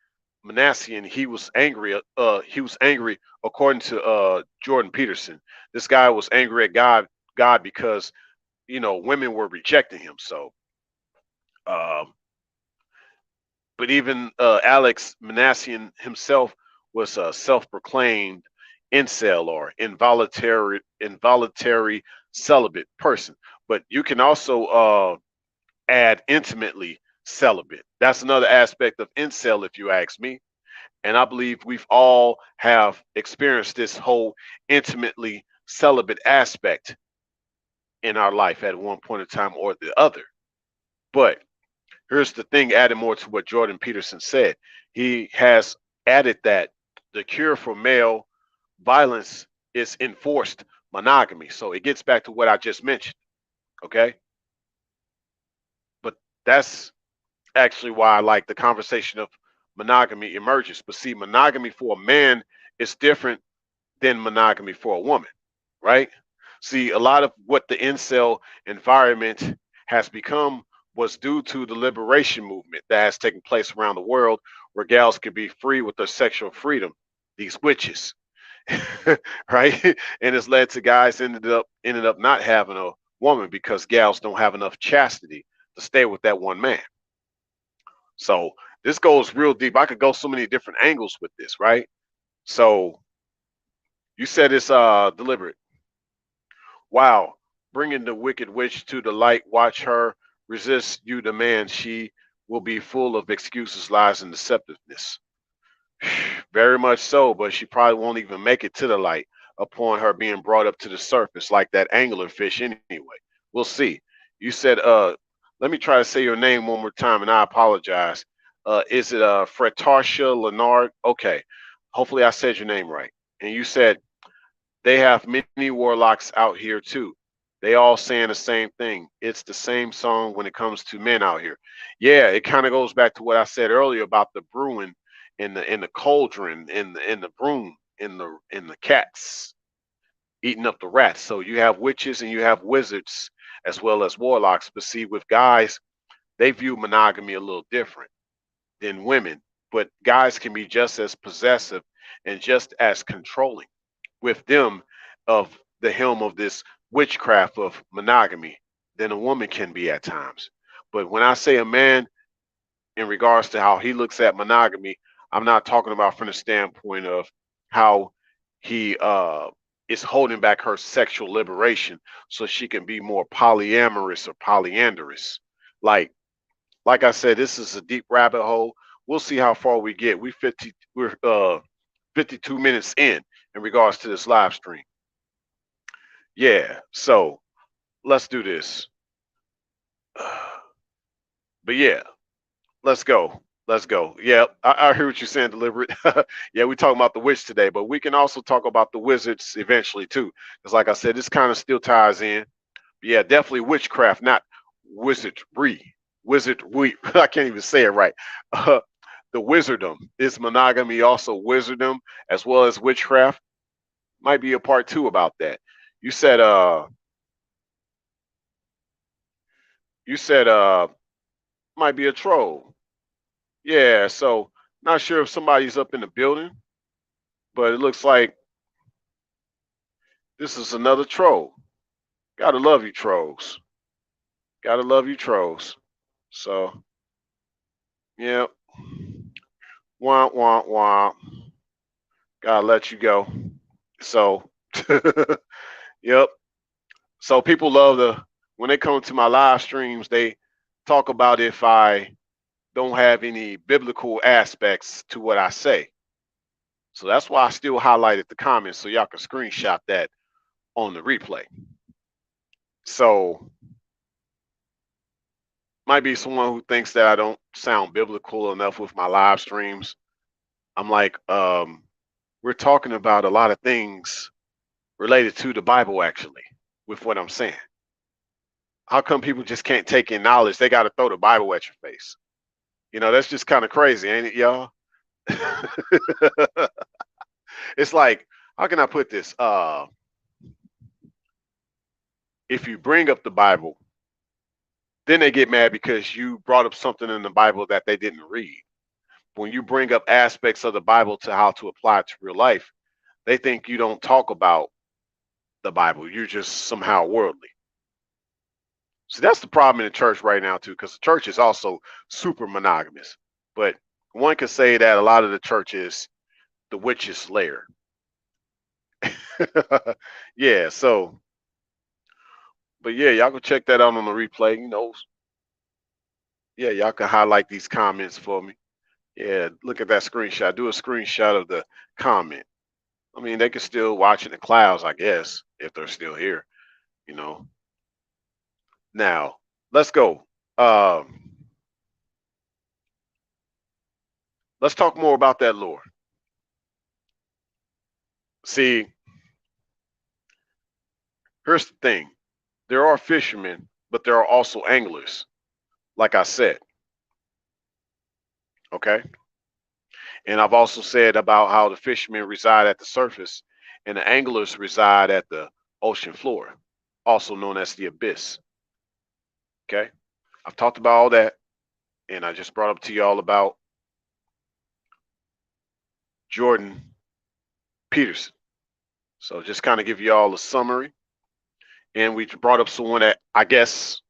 Manassian, he was angry. He was angry according to Jordan Peterson. This guy was angry at God because women were rejecting him. So, um, but even Alex Manassian himself was a self-proclaimed incel or involuntary celibate person. But you can also add intimately celibate. That's another aspect of incel, if you ask me. And I believe we've all have experienced this whole intimately celibate aspect in our life at one point in time or the other. But here's the thing, adding more to what Jordan Peterson said. He has added that the cure for male violence is enforced monogamy. So it gets back to what I just mentioned. Okay. But that's actually why I like the conversation of monogamy emerges. But see, monogamy for a man is different than monogamy for a woman, right? See, a lot of what the incel environment has become was due to the liberation movement that has taken place around the world where gals can be free with their sexual freedom, these witches, right? And it's led to guys ended up not having a woman because gals don't have enough chastity to stay with that one man. So this goes real deep. I could go so many different angles with this, right? So you said it's deliberate. Wow, bringing the wicked witch to the light. Watch her resist you, demand. She will be full of excuses, lies, and deceptiveness. Very much so, but she probably won't even make it to the light upon her being brought up to the surface like that anglerfish anyway. We'll see. You said, let me try to say your name one more time, and I apologize. Is it Fretarsha Leonard? Okay. Hopefully I said your name right. And you said they have many warlocks out here too. They all saying the same thing. It's the same song when it comes to men out here. Yeah, it kind of goes back to what I said earlier about the brewing in the cauldron, in the broom, in the cats eating up the rats. So you have witches and you have wizards as well as warlocks. But see, with guys, they view monogamy a little different than women. But guys can be just as possessive and just as controlling with them of the helm of this witchcraft of monogamy than a woman can be at times. But when I say a man, in regards to how he looks at monogamy, I'm not talking about from the standpoint of how he is holding back her sexual liberation so she can be more polyamorous or polyandrous. Like like I said, this is a deep rabbit hole. We'll see how far we get. We're 52 minutes in regards to this live stream. Yeah, so let's do this. But yeah, let's go. Let's go. Yeah, I hear what you're saying, deliberate. Yeah, we're talking about the witch today, but we can also talk about the wizards eventually too. Because like I said, this kind of still ties in. But yeah, definitely witchcraft, not wizardry. Wizardry. I can't even say it right. The wizardom is monogamy, also wizardom as well as witchcraft. Might be a part two about that. You said you said might be a troll. Yeah, so not sure if somebody's up in the building, but it looks like this is another troll. Gotta love you trolls. Gotta love you trolls. So yeah. Womp womp womp. Gotta let you go. So yep. So people love when they come to my live streams, they talk about if I don't have any biblical aspects to what I say. So that's why I still highlighted the comments so y'all can screenshot that on the replay. So might be someone who thinks that I don't sound biblical enough with my live streams. I'm like, we're talking about a lot of things related to the Bible actually with what I'm saying. How come people just can't take in knowledge? They got to throw the Bible at your face. That's just kind of crazy, ain't it, y'all? It's like, how can I put this? If you bring up the Bible, then they get mad because you brought up something in the Bible that they didn't read. when you bring up aspects of the Bible to how to apply it to real life, they think you don't talk about the Bible. You're just somehow worldly. So that's the problem in the church right now too, because the church is also super monogamous. But one could say that a lot of the church is the witch's lair. Yeah, so but yeah, y'all can check that out on the replay. Yeah, y'all can highlight these comments for me. Yeah, look at that screenshot. Do a screenshot of the comment. I mean, they can still watch in the clouds, I guess, if they're still here, you know. Now, let's go. Let's talk more about that lore. See, here's the thing. There are fishermen, but there are also anglers, like I said. Okay. And I've also said about how the fishermen reside at the surface and the anglers reside at the ocean floor, also known as the abyss. Okay. I've talked about all that, and I just brought up to y'all about Jordan Peterson. So just kind of give you all a summary. And we brought up someone that I guess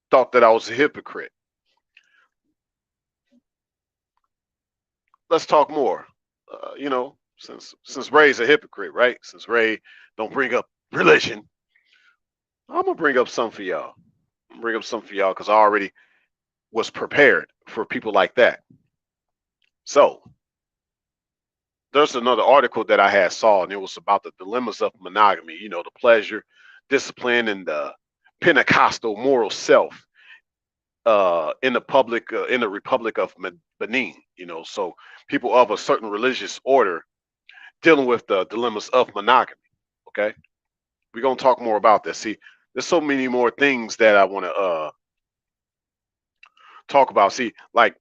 thought that I was a hypocrite. Let's talk more. Since Ray's a hypocrite, right? Since Ray don't bring up religion, I'm gonna bring up some for y'all. Bring up some for y'all because I already was prepared for people like that. So there's another article that I had saw, and it was about the dilemmas of monogamy. The pleasure, discipline, and the Pentecostal moral self in the Republic of Benin. So people of a certain religious order dealing with the dilemmas of monogamy. Okay, we're gonna talk more about this. See, there's so many more things that I want to talk about. See, like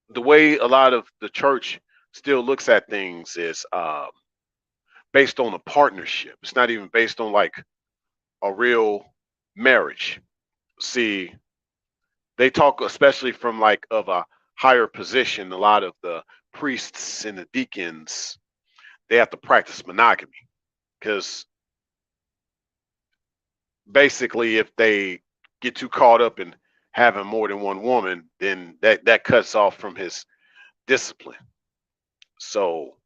the way a lot of the church still looks at things is based on a partnership. It's not even based on like a real marriage. See, they talk especially from like of a higher position. A lot of the priests and the deacons, they have to practice monogamy because basically if they get too caught up in having more than one woman, then that cuts off from his discipline. So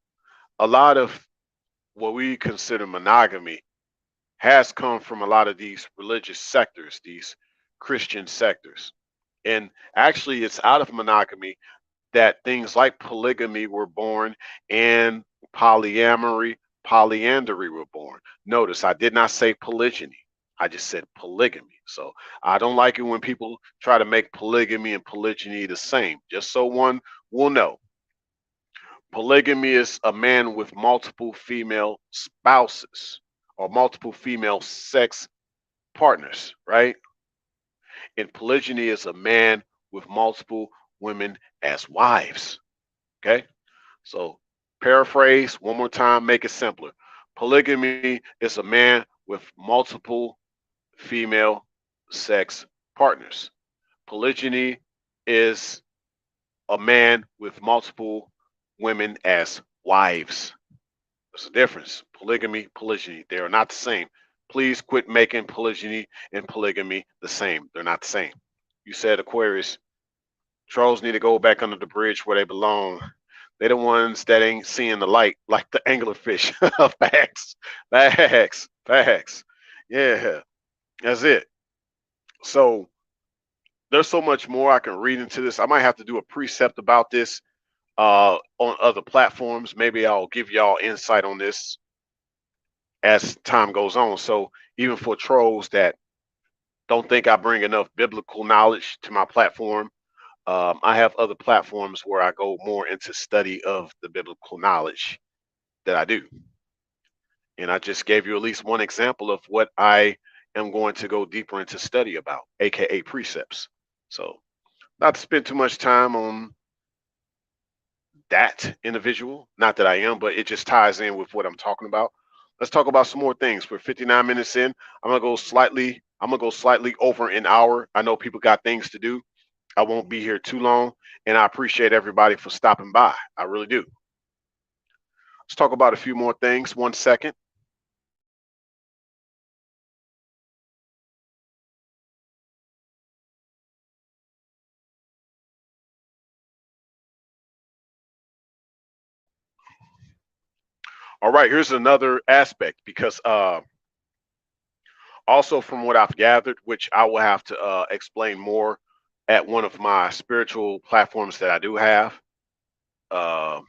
a lot of what we consider monogamy has come from a lot of these religious sectors, these Christian sectors. And actually, it's out of monogamy that things like polygamy were born and polyamory, polyandry were born. Notice I did not say polygyny. I just said polygamy. So I don't like it when people try to make polygamy and polygyny the same, just so one will know. Polygamy is a man with multiple female spouses or multiple female sex partners, right? And polygyny is a man with multiple women as wives. Okay. So paraphrase one more time, make it simpler. Polygamy is a man with multiple female sex partners. Polygyny is a man with multiple women as wives. There's a difference. Polygamy, polygyny, they are not the same. Please quit making polygyny and polygamy the same. They're not the same. You said Aquarius, trolls need to go back under the bridge where they belong. They're the ones that ain't seeing the light like the anglerfish. Facts, facts, facts. Yeah, that's it. So there's so much more I can read into this. I might have to do a precept about this on other platforms. Maybe I'll give y'all insight on this as time goes on. So even for trolls that don't think I bring enough biblical knowledge to my platform, I have other platforms where I go more into study of the biblical knowledge that I do. And I just gave you at least one example of what I am going to go deeper into study about, aka precepts. So not to spend too much time on that individual, not that I am, but it just ties in with what I'm talking about. Let's talk about some more things. We're 59 minutes in. I'm gonna go slightly over an hour. I know people got things to do. I won't be here too long, and I appreciate everybody for stopping by. I really do. Let's talk about a few more things. 1 second. All right, here's another aspect, because also from what I've gathered, which I will have to explain more at one of my spiritual platforms that I do have. Uh,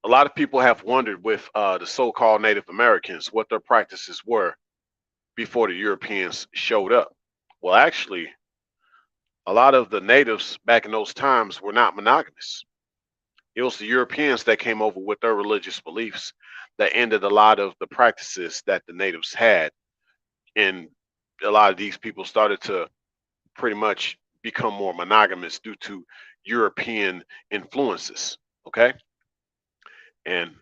a lot of people have wondered with the so-called Native Americans what their practices were before the Europeans showed up. Well, actually, a lot of the natives back in those times were not monogamous. It was the Europeans that came over with their religious beliefs that ended a lot of the practices that the natives had. And a lot of these people started to pretty much become more monogamous due to European influences. Okay. And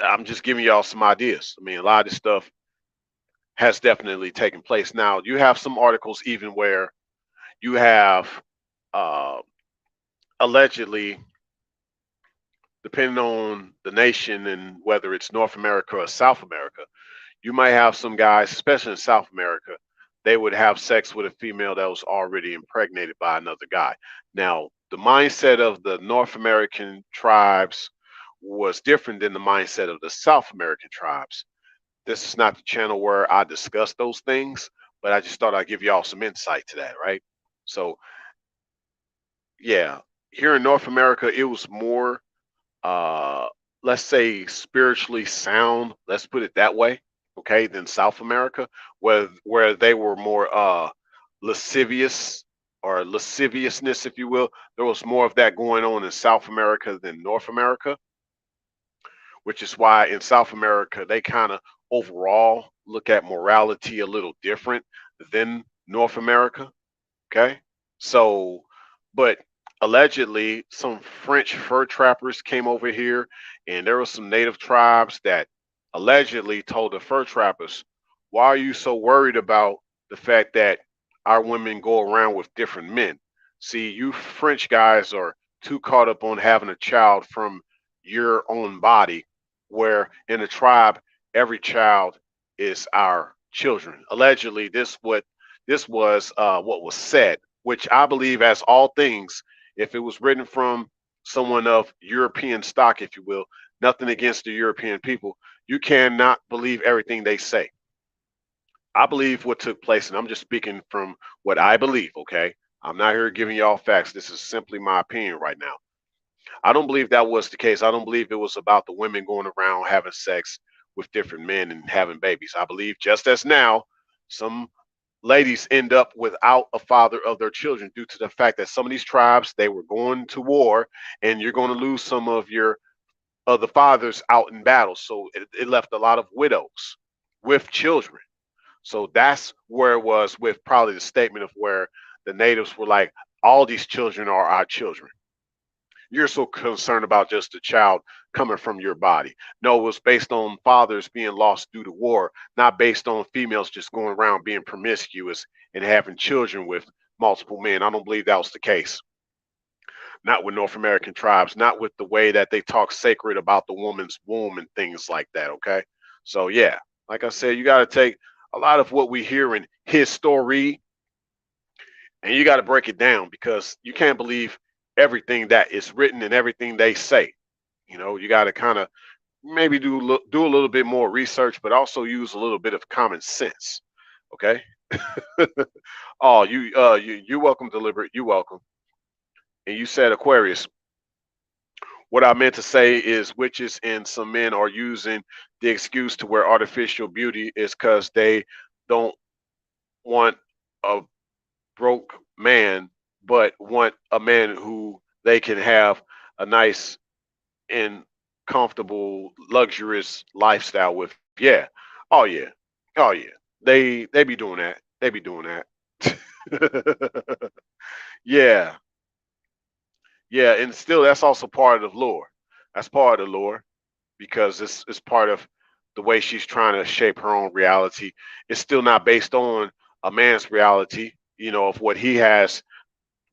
I'm just giving y'all some ideas. I mean, a lot of this stuff has definitely taken place. Now, you have some articles even where you have uh, allegedly, depending on the nation and whether it's North America or South America, you might have some guys, especially in South America, they would have sex with a female that was already impregnated by another guy. Now, the mindset of the North American tribes was different than the mindset of the South American tribes. This is not the channel where I discuss those things, but I just thought I'd give y'all some insight to that, right? So, yeah, here in North America, it was more, uh, let's say, spiritually sound, let's put it that way, okay, than South America, where they were more lascivious, or lasciviousness, if you will. There was more of that going on in South America than North America, which is why in South America they kind of overall look at morality a little different than North America. Okay. So, but allegedly, some French fur trappers came over here, and there were some native tribes that allegedly told the fur trappers, "Why are you so worried about the fact that our women go around with different men? See, you French guys are too caught up on having a child from your own body, where in a tribe, every child is our children." Allegedly, this was what was said, which I believe, as all things, if it was written from someone of European stock, if you will, nothing against the European people, you cannot believe everything they say. I believe what took place, and I'm just speaking from what I believe, okay? I'm not here giving y'all facts. This is simply my opinion right now. I don't believe that was the case. I don't believe it was about the women going around having sex with different men and having babies. I believe, just as now, some ladies end up without a father of their children due to the fact that some of these tribes, they were going to war, and you're going to lose some of your other fathers out in battle. So it left a lot of widows with children. So that's where it was with probably the statement of where the natives were like, all these children are our children. You're so concerned about just a child coming from your body. No, it was based on fathers being lost due to war, not based on females just going around being promiscuous and having children with multiple men. I don't believe that was the case. Not with North American tribes, not with the way that they talk sacred about the woman's womb and things like that. Okay. So, yeah, like I said, you got to take a lot of what we hear in his story, and you got to break it down, because you can't believe everything that is written and everything they say. You know, you got to kind of maybe do a little bit more research, but also use a little bit of common sense. Okay. Oh, you welcome, deliberate. You welcome. And you said Aquarius. What I meant to say is witches and some men are using the excuse to wear artificial beauty is because they don't want a broke man, but want a man who they can have a nice and comfortable, luxurious lifestyle with. Yeah. Oh yeah. Oh yeah. They be doing that. They be doing that. Yeah. Yeah. And still, that's also part of the lore. That's part of the lore, because it's part of the way she's trying to shape her own reality. It's still not based on a man's reality, you know, of what he has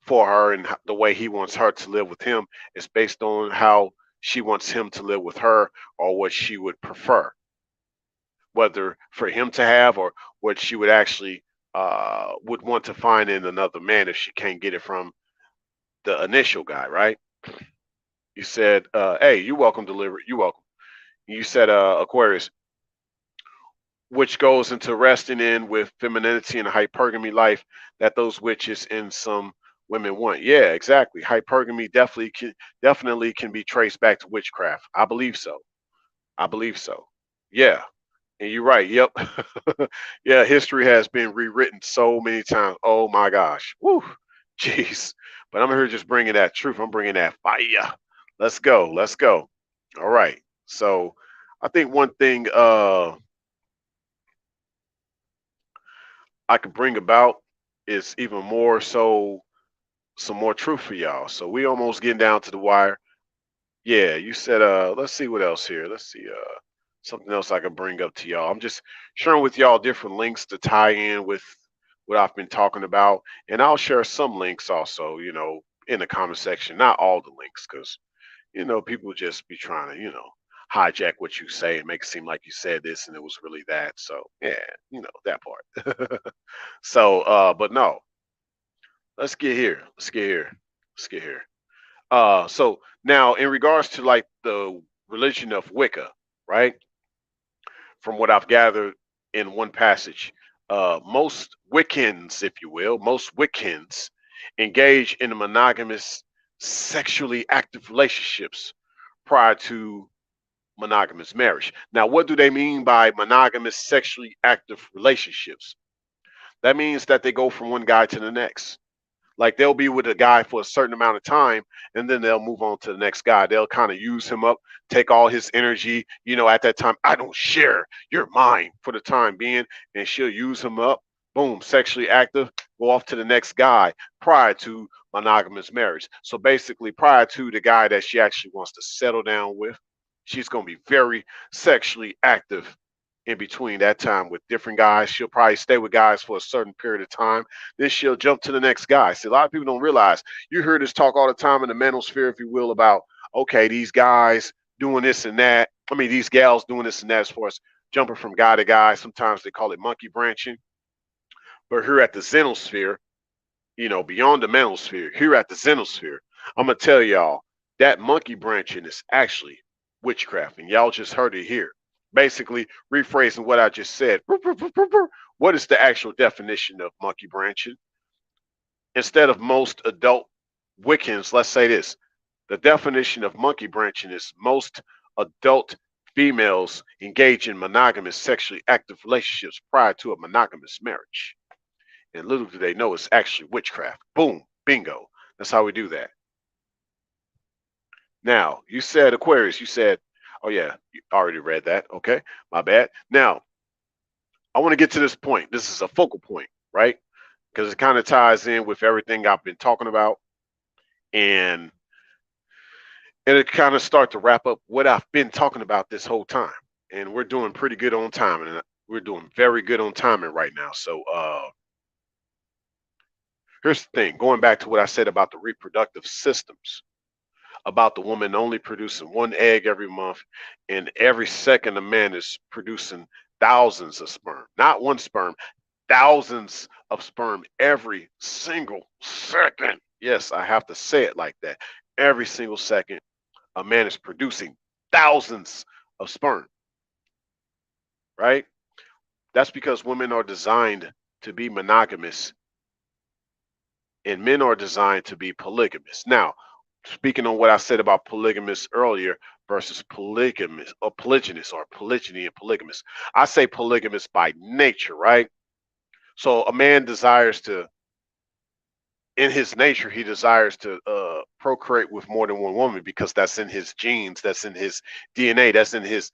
for her, and the way he wants her to live with him is based on how she wants him to live with her, or what she would prefer, whether for him to have, or what she would actually would want to find in another man if she can't get it from the initial guy, right? You said, hey, you welcome, delivery, you welcome. You said, Aquarius, which goes into resting in with femininity and hypergamy life that those witches in some women want. Yeah, exactly. Hypergamy definitely can be traced back to witchcraft. I believe so. I believe so. Yeah. And you're right. Yep. Yeah, history has been rewritten so many times. Oh my gosh. Woo. Jeez. But I'm here just bringing that truth. I'm bringing that fire. Let's go. Let's go. All right. So I think one thing I could bring about is even more so some more truth for y'all. So we almost getting down to the wire. Yeah, you said let's see what else here. Let's see something else I could bring up to y'all. I'm just sharing with y'all different links to tie in with what I've been talking about. And I'll share some links also, in the comment section. Not all the links, because people just be trying to, hijack what you say and make it seem like you said this and it was really that. So yeah, that part. So but no, let's get here. Let's get here. Let's get here. So now in regards to like the religion of Wicca, right? From what I've gathered in one passage, most Wiccans, if you will, most Wiccans engage in monogamous, sexually active relationships prior to monogamous marriage. Now, what do they mean by monogamous, sexually active relationships? That means that they go from one guy to the next. Like they'll be with a guy for a certain amount of time, and then they'll move on to the next guy. They'll kind of use him up, take all his energy. At that time, I don't share, you're mine for the time being, and she'll use him up. Boom, sexually active, go off to the next guy prior to monogamous marriage. So basically, prior to the guy that she actually wants to settle down with, she's going to be very sexually active in between that time with different guys. She'll probably stay with guys for a certain period of time. Then she'll jump to the next guy. See, a lot of people don't realize, you hear this talk all the time in the manosphere, if you will, about, okay, these guys doing this and that. I mean, these gals doing this and that as far as jumping from guy to guy. Sometimes they call it monkey branching. But here at the xenosphere, beyond the manosphere, here at the xenosphere, I'm going to tell y'all that monkey branching is actually witchcraft. And y'all just heard it here. Basically, rephrasing what I just said. What is the actual definition of monkey branching? Instead of most adult Wiccans, let's say this. The definition of monkey branching is most adult females engage in monogamous, sexually active relationships prior to a monogamous marriage. And little do they know it's actually witchcraft. Boom, bingo. That's how we do that. Now, you said Aquarius, you said, oh yeah, you already read that. Okay, my bad. Now, I want to get to this point. This is a focal point, right? Because it kind of ties in with everything I've been talking about. And it'll kind of start to wrap up what I've been talking about this whole time. And we're doing pretty good on timing. And we're doing very good on timing right now. So here's the thing, going back to what I said about the reproductive systems, about the woman only producing one egg every month, and every second a man is producing thousands of sperm, not one sperm, thousands of sperm every single second. Yes, I have to say it like that. Every single second, a man is producing thousands of sperm, right? That's because women are designed to be monogamous and men are designed to be polygamous. Now, speaking on what I said about polygamous earlier versus polygamous or polygynous, or polygyny and polygamous, I say polygamous by nature, right? So a man desires to, in his nature, he desires to procreate with more than one woman because that's in his genes, that's in his DNA, that's in his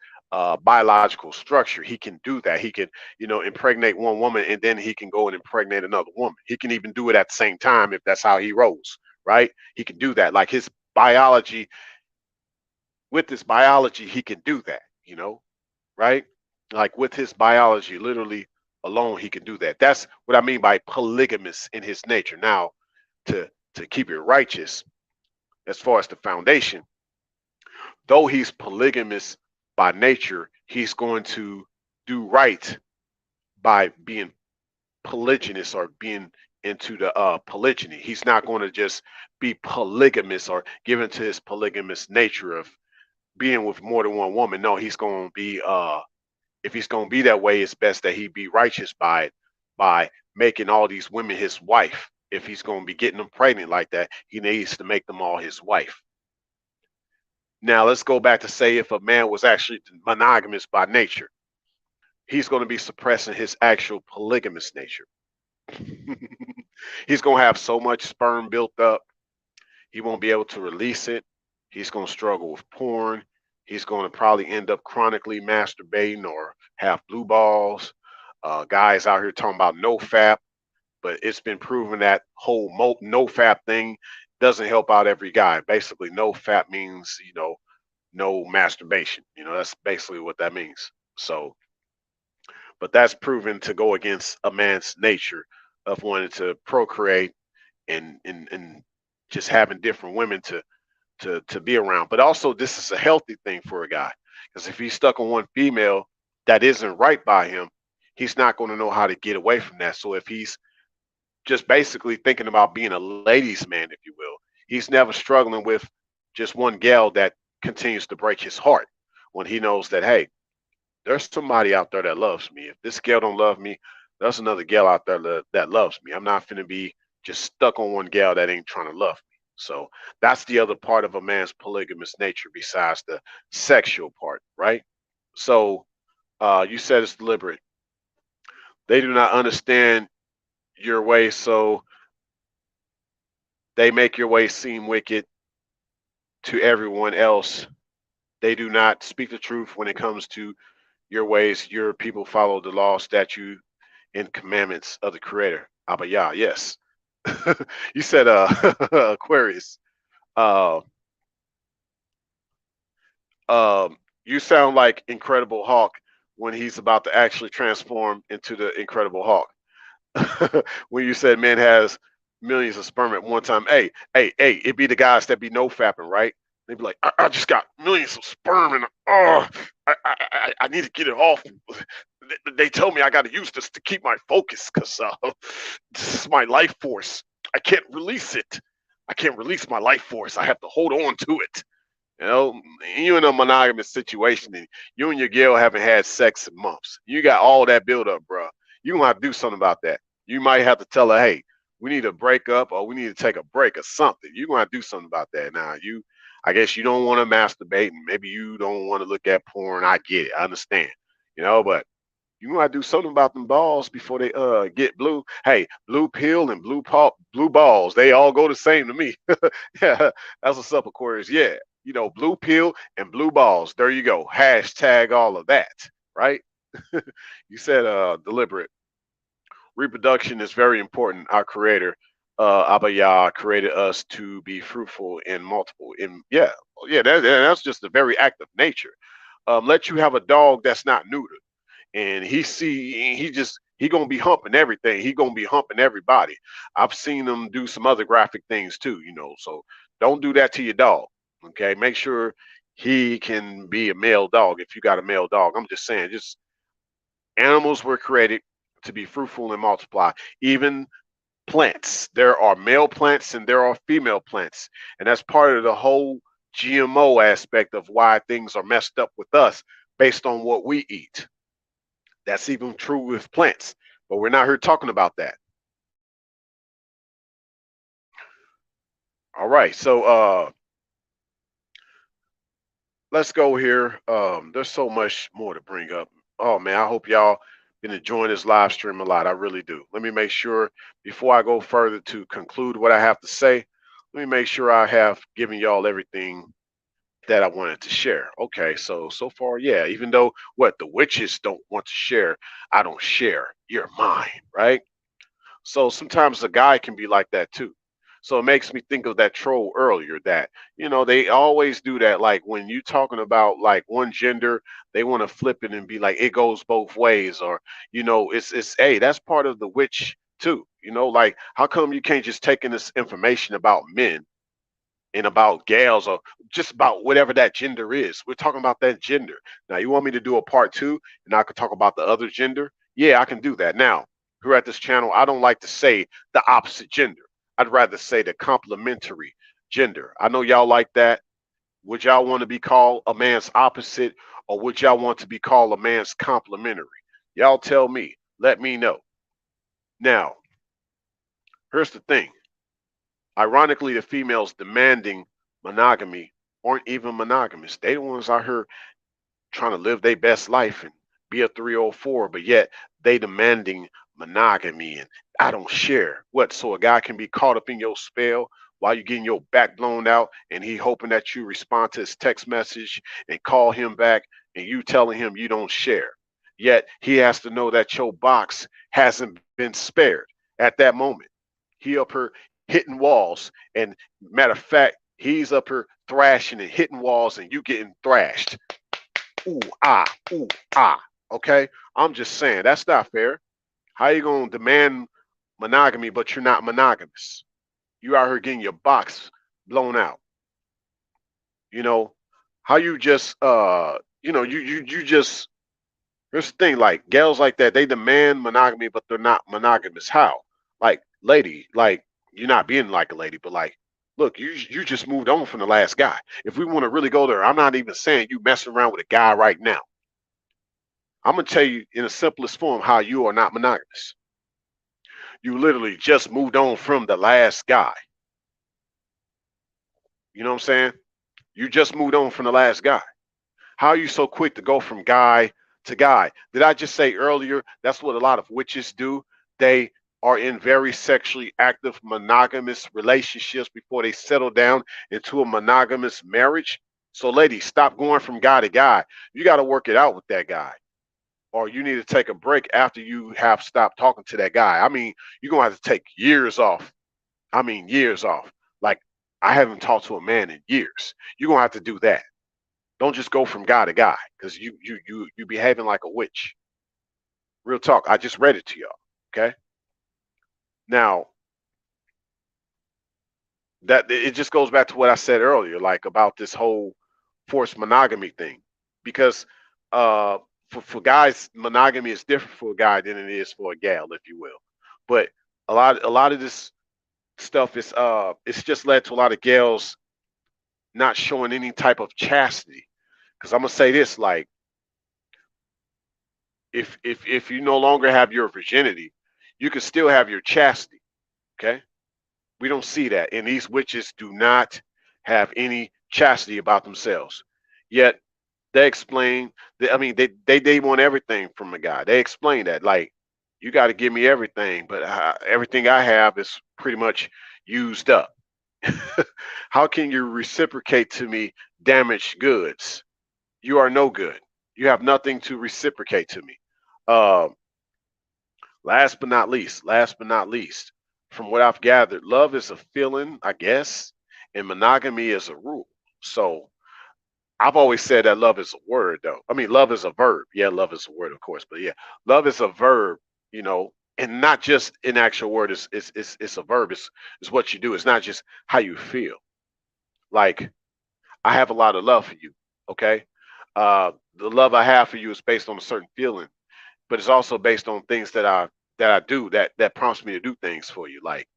biological structure. He can do that. He can, impregnate one woman and then he can go and impregnate another woman. He can even do it at the same time if that's how he rolls, right? He can do that. Like his biology, with his biology, he can do that, right? Like with his biology, literally alone, he can do that. That's what I mean by polygamous in his nature. Now, to to keep it righteous as far as the foundation. Though he's polygamous by nature, he's going to do right by being polygynous or being into the polygyny. He's not going to just be polygamous or give into his polygamous nature of being with more than one woman. No, he's going to be if he's going to be that way, it's best that he be righteous by it, by making all these women his wife. If he's going to be getting them pregnant like that, he needs to make them all his wife. Now let's go back to say if a man was actually monogamous by nature, he's going to be suppressing his actual polygamous nature. He's going to have so much sperm built up, he won't be able to release it. He's going to struggle with porn. He's going to probably end up chronically masturbating or have blue balls. Guys out here talking about no fap, but it's been proven that whole no fap thing doesn't help out every guy. Basically, no fap means, no masturbation. That's basically what that means. So, but that's proven to go against a man's nature of wanting to procreate and just having different women to be around. But also, this is a healthy thing for a guy, because if he's stuck on one female that isn't right by him, he's not going to know how to get away from that. So if he's just basically thinking about being a ladies' man, if you will, he's never struggling with just one gal that continues to break his heart, when he knows that, hey, there's somebody out there that loves me. If this gal don't love me, there's another gal out there that loves me. I'm not finna be just stuck on one gal that ain't trying to love me. So that's the other part of a man's polygamous nature besides the sexual part, right? So you said it's deliberate. They do not understand your way, so they make your way seem wicked to everyone else. They do not speak the truth when it comes to your ways. Your people follow the law, statute, and commandments of the Creator. Abba Yah, yes. You said Aquarius. Uh, you sound like Incredible Hulk when he's about to actually transform into the Incredible Hulk. When you said man has millions of sperm at one time, hey, it be the guys that be no fapping, right? They be like, I just got millions of sperm and I need to get it off. They tell me I got to use this to keep my focus because this is my life force. I can't release it. I can't release my life force. I have to hold on to it. You in a monogamous situation and you and your girl haven't had sex in months. You got all that build up, bro. You gonna have to do something about that. You might have to tell her, hey, we need to break up or we need to take a break or something. You're gonna have to do something about that. Now, I guess you don't want to masturbate and maybe you don't want to look at porn. I get it. I understand. But you gonna have to do something about them balls before they get blue. Hey, blue pill and blue balls, they all go the same to me. Yeah, that's what's up, Aquarius. Yeah. Blue pill and blue balls. There you go. Hashtag all of that, right? You said deliberate. Reproduction is very important. Our creator, Abba Yah, created us to be fruitful and multiple. And that's just the very act of nature. Let you have a dog that's not neutered, and he gonna be humping everything. He gonna be humping everybody. I've seen him do some other graphic things too. So don't do that to your dog. Okay, make sure he can be a male dog if you got a male dog. I'm just saying, just animals were created to be fruitful and multiply. Even plants, there are male plants and there are female plants, and that's part of the whole GMO aspect of why things are messed up with us based on what we eat. That's even true with plants, but we're not here talking about that. All right, so let's go here. There's so much more to bring up. Oh man, I hope y'all been enjoying this live stream a lot. I really do. Let me make sure before I go further to conclude what I have to say, let me make sure I have given y'all everything that I wanted to share. Okay, so far, yeah, even though what the witches don't want to share, I don't share. You're mine, right? So sometimes a guy can be like that too. So it makes me think of that troll earlier that, they always do that. Like when you talking about like one gender, they want to flip it and be like, it goes both ways. Or, it's, hey, that's part of the witch too. You know, like how come you can't just take in this information about men and about gals or just about whatever that gender is? We're talking about that gender. Now, you want me to do a part two and I could talk about the other gender? Yeah, I can do that. Now, here at this channel, I don't like to say the opposite gender. I'd rather say the complementary gender. I know y'all like that. Would y'all want to be called a man's opposite, or would y'all want to be called a man's complementary? Y'all tell me. Let me know. Now, here's the thing. Ironically, the females demanding monogamy aren't even monogamous. They the ones out here trying to live their best life and be a 304, but yet they demanding monogamy and I don't share. What? So a guy can be caught up in your spell while you're getting your back blown out and he hoping that you respond to his text message and call him back and you telling him you don't share. Yet he has to know that your box hasn't been spared at that moment. He up here hitting walls, and matter of fact, he's up here thrashing and hitting walls, and you getting thrashed. Ooh ah, ooh ah. Okay, I'm just saying that's not fair. How you gonna demand monogamy but you're not monogamous? You out here getting your box blown out. You know how you just you just. Here's the thing, like gals like that, they demand monogamy, but they're not monogamous. How? Like, lady, like you're not being like a lady, but like, look, you just moved on from the last guy. If we want to really go there, I'm not even saying you messing around with a guy right now. I'm gonna tell you in the simplest form how you are not monogamous. You literally just moved on from the last guy. You know what I'm saying? You just moved on from the last guy. How are you so quick to go from guy to guy? Did I just say earlier that's what a lot of witches do? They are in very sexually active monogamous relationships before they settle down into a monogamous marriage. So, ladies, stop going from guy to guy. You got to work it out with that guy, or you need to take a break after you have stopped talking to that guy. I mean, you're going to have to take years off. I mean, years off. Like, I haven't talked to a man in years. You're going to have to do that. Don't just go from guy to guy because you behaving like a witch. Real talk. I just read it to y'all. Okay. Now that it just goes back to what I said earlier, like about this whole forced monogamy thing, because uh, for guys, monogamy is different for a guy than it is for a gal, if you will. But a lot of this stuff is it's just led to a lot of gals not showing any type of chastity. Because I'm gonna say this, like if you no longer have your virginity, you can still have your chastity. Okay, we don't see that, and these witches do not have any chastity about themselves. Yet they explain that, I mean, they want everything from a guy. They explain that like you got to give me everything, but everything I have is pretty much used up. How can you reciprocate to me damaged goods? You are no good. You have nothing to reciprocate to me. Um, last but not least, from what I've gathered, love is a feeling, I guess, and monogamy is a rule. So I've always said that love is a word, though. I mean, love is a verb. Yeah, love is a word, of course, but yeah, love is a verb. You know, and not just an actual word. It's a verb. It's what you do. It's not just how you feel. Like I have a lot of love for you. Okay, the love I have for you is based on a certain feeling, but it's also based on things that I do that prompts me to do things for you. Like,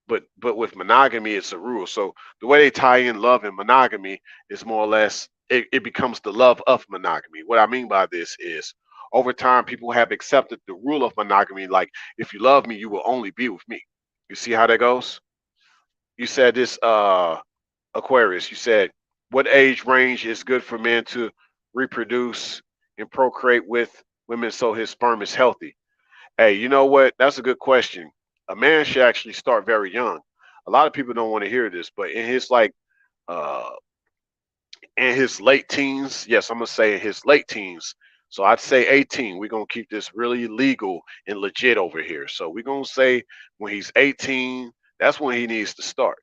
but with monogamy, it's a rule. So the way they tie in love and monogamy is more or less it becomes the love of monogamy. What I mean by this is over time people have accepted the rule of monogamy. Like, if you love me, you will only be with me. You see how that goes? You said this Aquarius, you said what age range is good for men to reproduce and procreate with women so his sperm is healthy? Hey, you know what? That's a good question. A man should actually start very young. A lot of people don't want to hear this, but uh in his late teens, yes, I'm gonna say in his late teens. So I'd say 18. We're gonna keep this really legal and legit over here. So we're gonna say when he's 18, that's when he needs to start.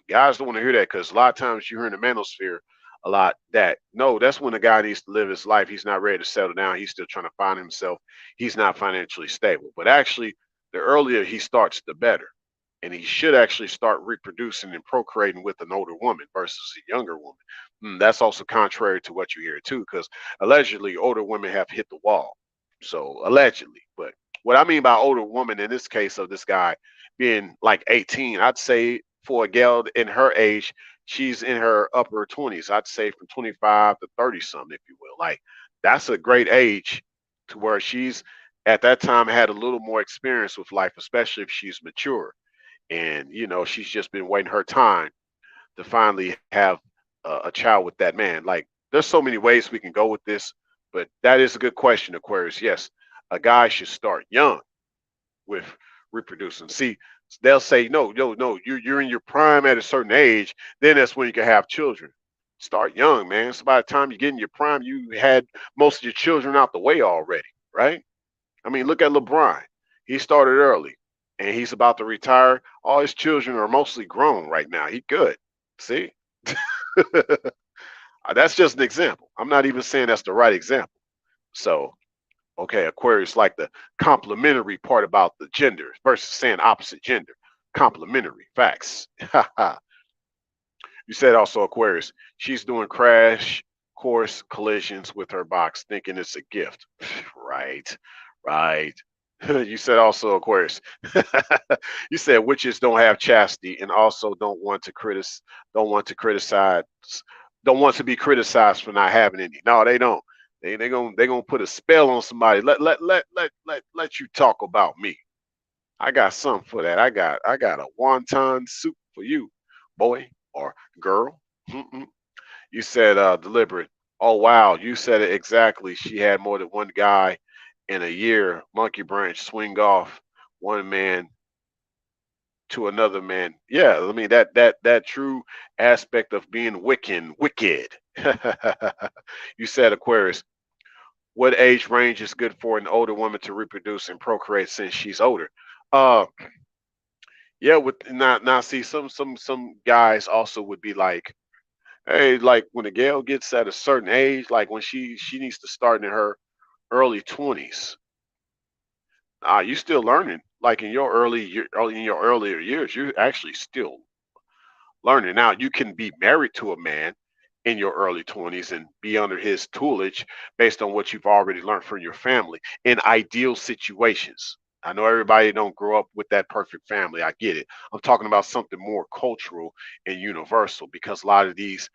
Guys don't want to hear that because a lot of times you hear in the manosphere a lot that no, that's when the guy needs to live his life. He's not ready to settle down. He's still trying to find himself. He's not financially stable. But actually, the earlier he starts, the better. And he should actually start reproducing and procreating with an older woman versus a younger woman. That's also contrary to what you hear too, because allegedly older women have hit the wall. So allegedly, but what I mean by older woman in this case of this guy being like 18, I'd say for a gal in her age, she's in her upper 20s. I'd say from 25 to 30 something, if you will. Like that's a great age to where she's at that time had a little more experience with life, especially if she's mature and she's just been waiting her time to finally have a child with that man. Like there's so many ways we can go with this, but that is a good question, Aquarius. Yes, a guy should start young with reproducing. See, they'll say no, you're in your prime at a certain age, then that's when you can have children. Start young, man. So by the time you get in your prime, you had most of your children out the way already, right? I mean, look at LeBron. He started early and he's about to retire. All his children are mostly grown right now. He good. See? That's just an example. I'm not even saying that's the right example. So, okay, Aquarius like the complementary part about the gender versus saying opposite gender. Complementary facts. You said also, Aquarius, she's doing crash course collisions with her box, thinking it's a gift. Right, right. You said also, Aquarius. You said witches don't have chastity and also don't want to criticize, don't want to be criticized for not having any. No, they don't. They gonna put a spell on somebody. Let you talk about me. I got something for that. I got a wonton soup for you, boy or girl. Mm-mm. You said deliberate. Oh wow, you said it exactly. She had more than one guy in a year. Monkey branch swing off one man to another man. Yeah, I mean that true aspect of being wicked. You said Aquarius. What age range is good for an older woman to reproduce and procreate since she's older? Uh, yeah, with now see some guys also would be like, hey, like when a gal gets at a certain age, like when she needs to start in her early 20s. You still learning. Like in your early in your earlier years, you're actually still learning. Now you can be married to a man in your early 20s and be under his tutelage based on what you've already learned from your family in ideal situations. I know everybody don't grow up with that perfect family. I get it. I'm talking about something more cultural and universal because a lot of these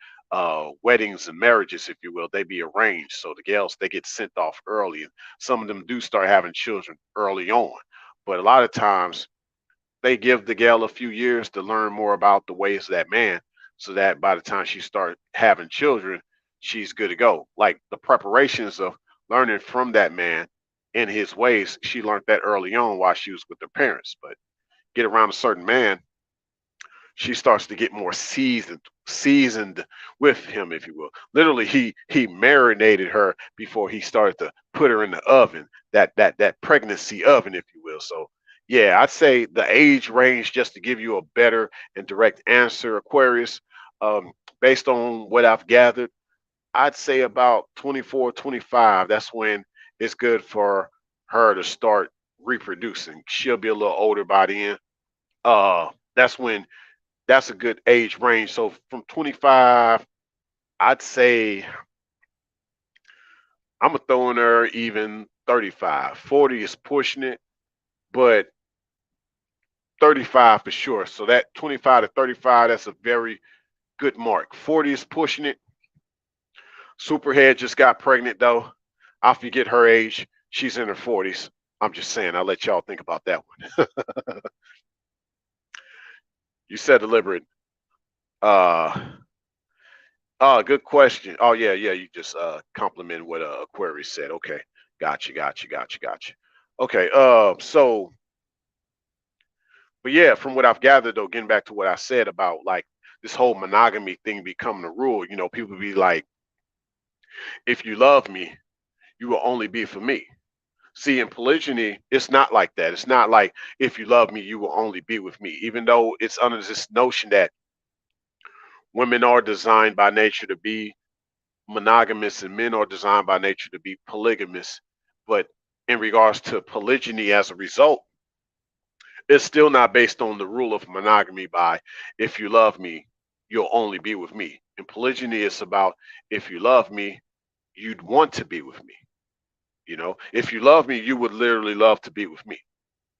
weddings and marriages, if you will, they be arranged. So the gals they get sent off early, and some of them do start having children early on. But a lot of times they give the gal a few years to learn more about the ways of that man so that by the time she start having children she's good to go, like the preparations of learning from that man in his ways she learned that early on while she was with her parents, but get around a certain man she starts to get more seasoned with him, if you will. Literally, he marinated her before he started to put her in the oven, that pregnancy oven, if you will. So yeah, I'd say the age range, just to give you a better and direct answer, Aquarius, based on what I've gathered, I'd say about 24, 25. That's when it's good for her to start reproducing. She'll be a little older by then. That's when that's a good age range. So from 25, I'd say I'm gonna throw in her even 35. 40 is pushing it, but 35 for sure. So that 25 to 35, that's a very good mark. 40 is pushing it. Superhead just got pregnant though. I forget her age. She's in her 40s. I'm just saying. I'll let y'all think about that one. You said deliberate. Uh, good question. Oh yeah, yeah. You just compliment what Aquarius said. Okay, gotcha. Okay. But yeah, from what I've gathered though, getting back to what I said about like this whole monogamy thing becoming a rule. People be like, if you love me, you will only be for me. See, in polygyny, it's not like that. It's not like if you love me, you will only be with me. Even though it's under this notion that women are designed by nature to be monogamous and men are designed by nature to be polygamous. But in regards to polygyny as a result, It's still not based on the rule of monogamy by if you love me, you'll only be with me. And polygyny is about if you love me, you'd want to be with me. If you love me, you would literally love to be with me.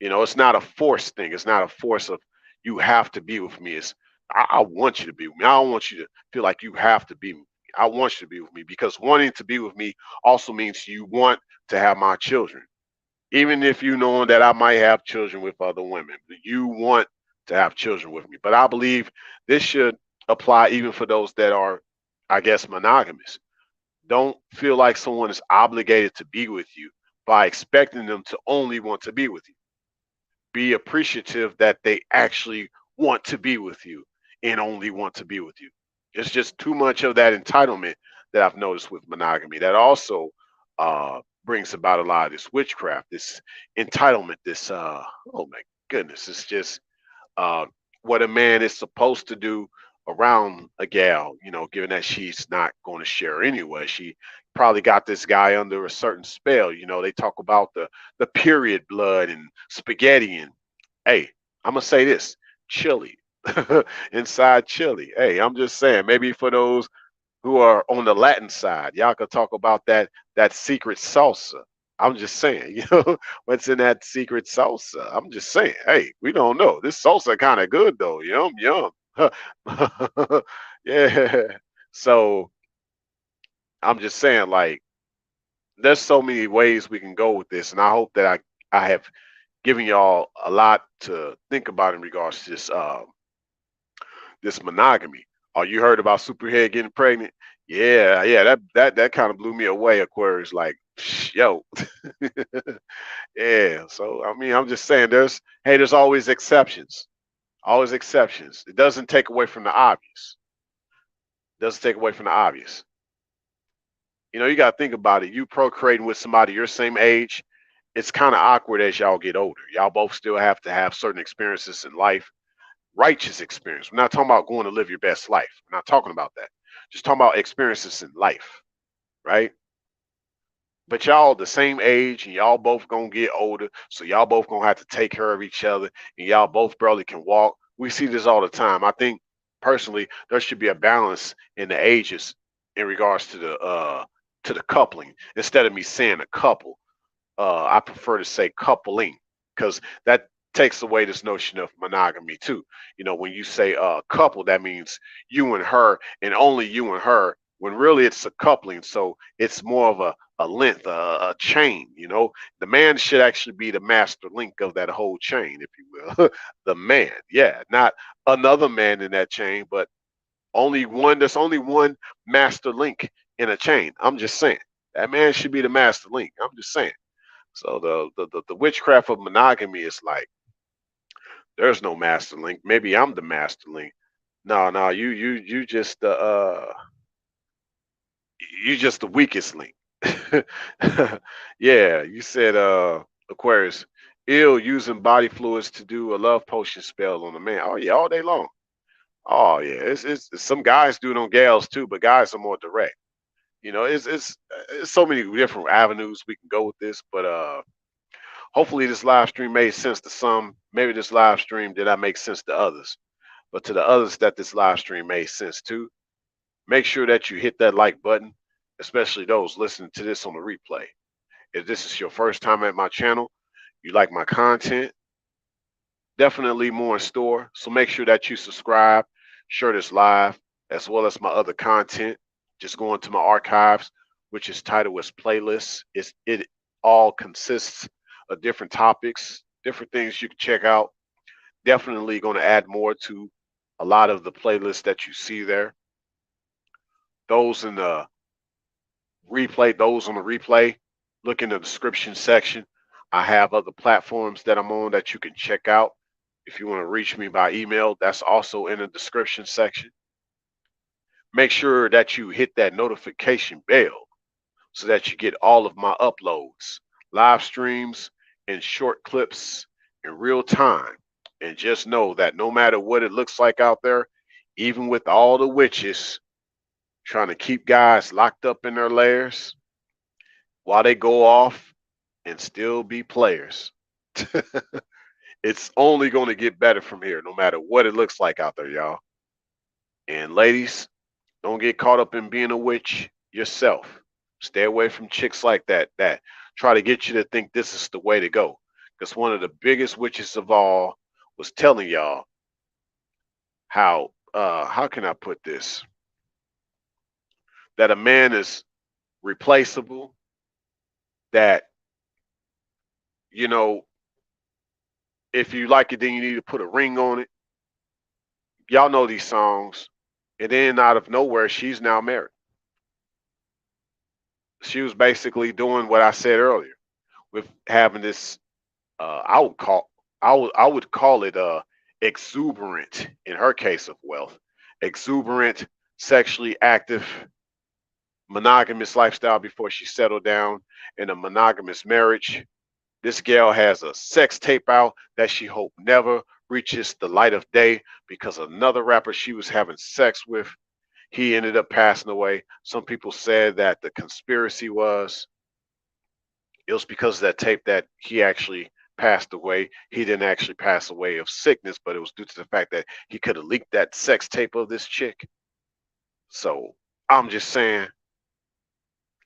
It's not a force thing. It's not a force of you have to be with me. It's I want you to be with me. I don't want you to feel like you have to be with me. I want you to be with me because wanting to be with me also means you want to have my children. Even if you know that I might have children with other women, you want to have children with me. But I believe this should apply even for those that are, I guess, monogamous. Don't feel like someone is obligated to be with you by expecting them to only want to be with you. Be appreciative that they actually want to be with you and only want to be with you. It's just too much of that entitlement that I've noticed with monogamy. That also brings about a lot of this witchcraft, this entitlement, this oh my goodness, it's just uh, what a man is supposed to do around a gal, given that she's not going to share anyway. She probably got this guy under a certain spell. They talk about the period blood and spaghetti and hey, I'm gonna say this, chili. Inside chili. Hey, I'm just saying, maybe for those who are on the Latin side. Y'all could talk about that secret salsa. I'm just saying, what's in that secret salsa. I'm just saying, hey, we don't know. This salsa kind of good though. Yum yum. Yeah. So I'm just saying, like, there's so many ways we can go with this, and I hope that I have given y'all a lot to think about in regards to this monogamy. Oh, you heard about Superhead getting pregnant? Yeah, yeah, that kind of blew me away, Aquarius. Like, yo, yeah. So I mean, I'm just saying, there's always exceptions, always exceptions. It doesn't take away from the obvious. Doesn't take away from the obvious. You got to think about it. You procreating with somebody your same age, it's kind of awkward as y'all get older. Y'all both still have to have certain experiences in life, righteous experience. We're not talking about going to live your best life. We're not talking about that. Just talking about experiences in life, right? But y'all the same age and y'all both gonna get older, so y'all both gonna have to take care of each other, and y'all both barely can walk. We see this all the time. I think personally there should be a balance in the ages in regards to the coupling. Instead of me saying a couple, I prefer to say coupling because that takes away this notion of monogamy too. When you say couple, that means you and her and only you and her. When really it's a coupling, so it's more of a length, a chain. The man should actually be the master link of that whole chain, if you will. The man, yeah, not another man in that chain, but only one. There's only one master link in a chain. I'm just saying that man should be the master link. I'm just saying. So the witchcraft of monogamy is like there's no master link. Maybe I'm the master link. No, no, you just the weakest link. Yeah, you said Aquarius ill using body fluids to do a love potion spell on a man. Oh yeah, all day long. Oh yeah, it's some guys do it on gals too, but guys are more direct. It's so many different avenues we can go with this, but hopefully this live stream made sense to some. Maybe this live stream did not make sense to others. But to the others that this live stream made sense to, make sure that you hit that like button, especially those listening to this on the replay. If this is your first time at my channel, you like my content, definitely more in store. So make sure that you subscribe, share this live, as well as my other content. Just go into my archives, which is titled as playlists. It all consists of different topics, different things you can check out. Definitely going to add more to a lot of the playlists that you see there. Those in the those on the replay, look in the description section. I have other platforms that I'm on that you can check out. If you want to reach me by email, that's also in the description section. Make sure that you hit that notification bell so that you get all of my uploads, live streams, and short clips in real time. And just know that no matter what it looks like out there, even with all the witches trying to keep guys locked up in their lairs while they go off and still be players. It's only going to get better from here, no matter what it looks like out there, y'all. And ladies, don't get caught up in being a witch yourself. Stay away from chicks like that try to get you to think this is the way to go. Because one of the biggest witches of all was telling y'all how can I put this? That a man is replaceable, that, you know, if you like it, then you need to put a ring on it. Y'all know these songs. And then out of nowhere, she's now married. She was basically doing what I said earlier with having this I would call it exuberant in her case of wealth, exuberant, sexually active, monogamous lifestyle before she settled down in a monogamous marriage. This gal has a sex tape out that she hoped never reaches the light of day because another rapper she was having sex with, he ended up passing away. Some people said that the conspiracy was it was because of that tape that he actually passed away. He didn't actually pass away of sickness, but it was due to the fact that he could have leaked that sex tape of this chick. So I'm just saying,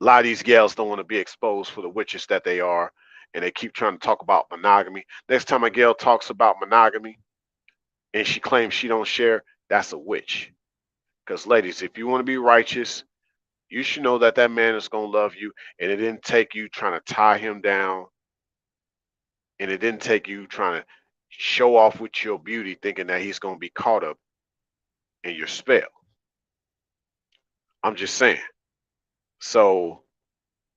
a lot of these gals don't want to be exposed for the witches that they are, and they keep trying to talk about monogamy. Next time a gal talks about monogamy and she claims she don't share, that's a witch. Because ladies, if you want to be righteous, you should know that that man is going to love you, and it didn't take you trying to tie him down, and it didn't take you trying to show off with your beauty thinking that he's going to be caught up in your spell. I'm just saying. So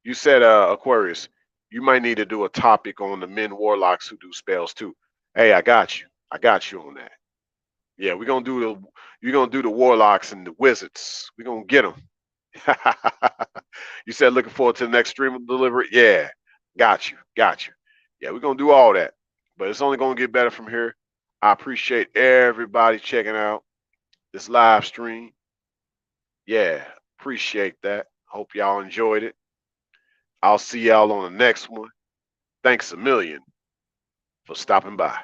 you said, Aquarius, you might need to do a topic on the men warlocks who do spells too. Hey, I got you. I got you on that. Yeah, you're gonna do the warlocks and the wizards. We're gonna get them. You said looking forward to the next stream delivery. Yeah, got you. Got you. Yeah, we're gonna do all that. But it's only gonna get better from here. I appreciate everybody checking out this live stream. Yeah, appreciate that. Hope y'all enjoyed it. I'll see y'all on the next one. Thanks a million for stopping by.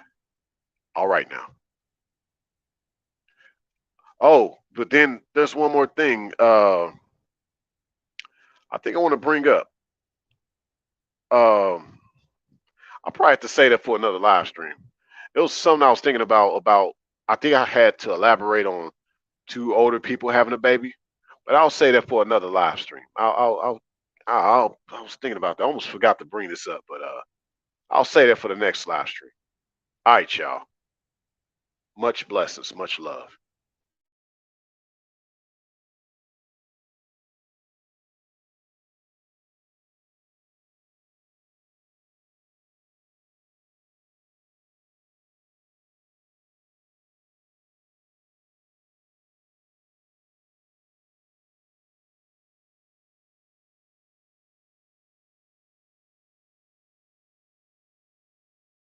All right now. Oh, but then there's one more thing. I think I want to bring up. Um, I'll probably have to say that for another live stream. It was something I was thinking about. I think I had to elaborate on two older people having a baby, but I'll say that for another live stream. I was thinking about that. I almost forgot to bring this up, but I'll say that for the next live stream. All right, y'all. Much blessings, much love.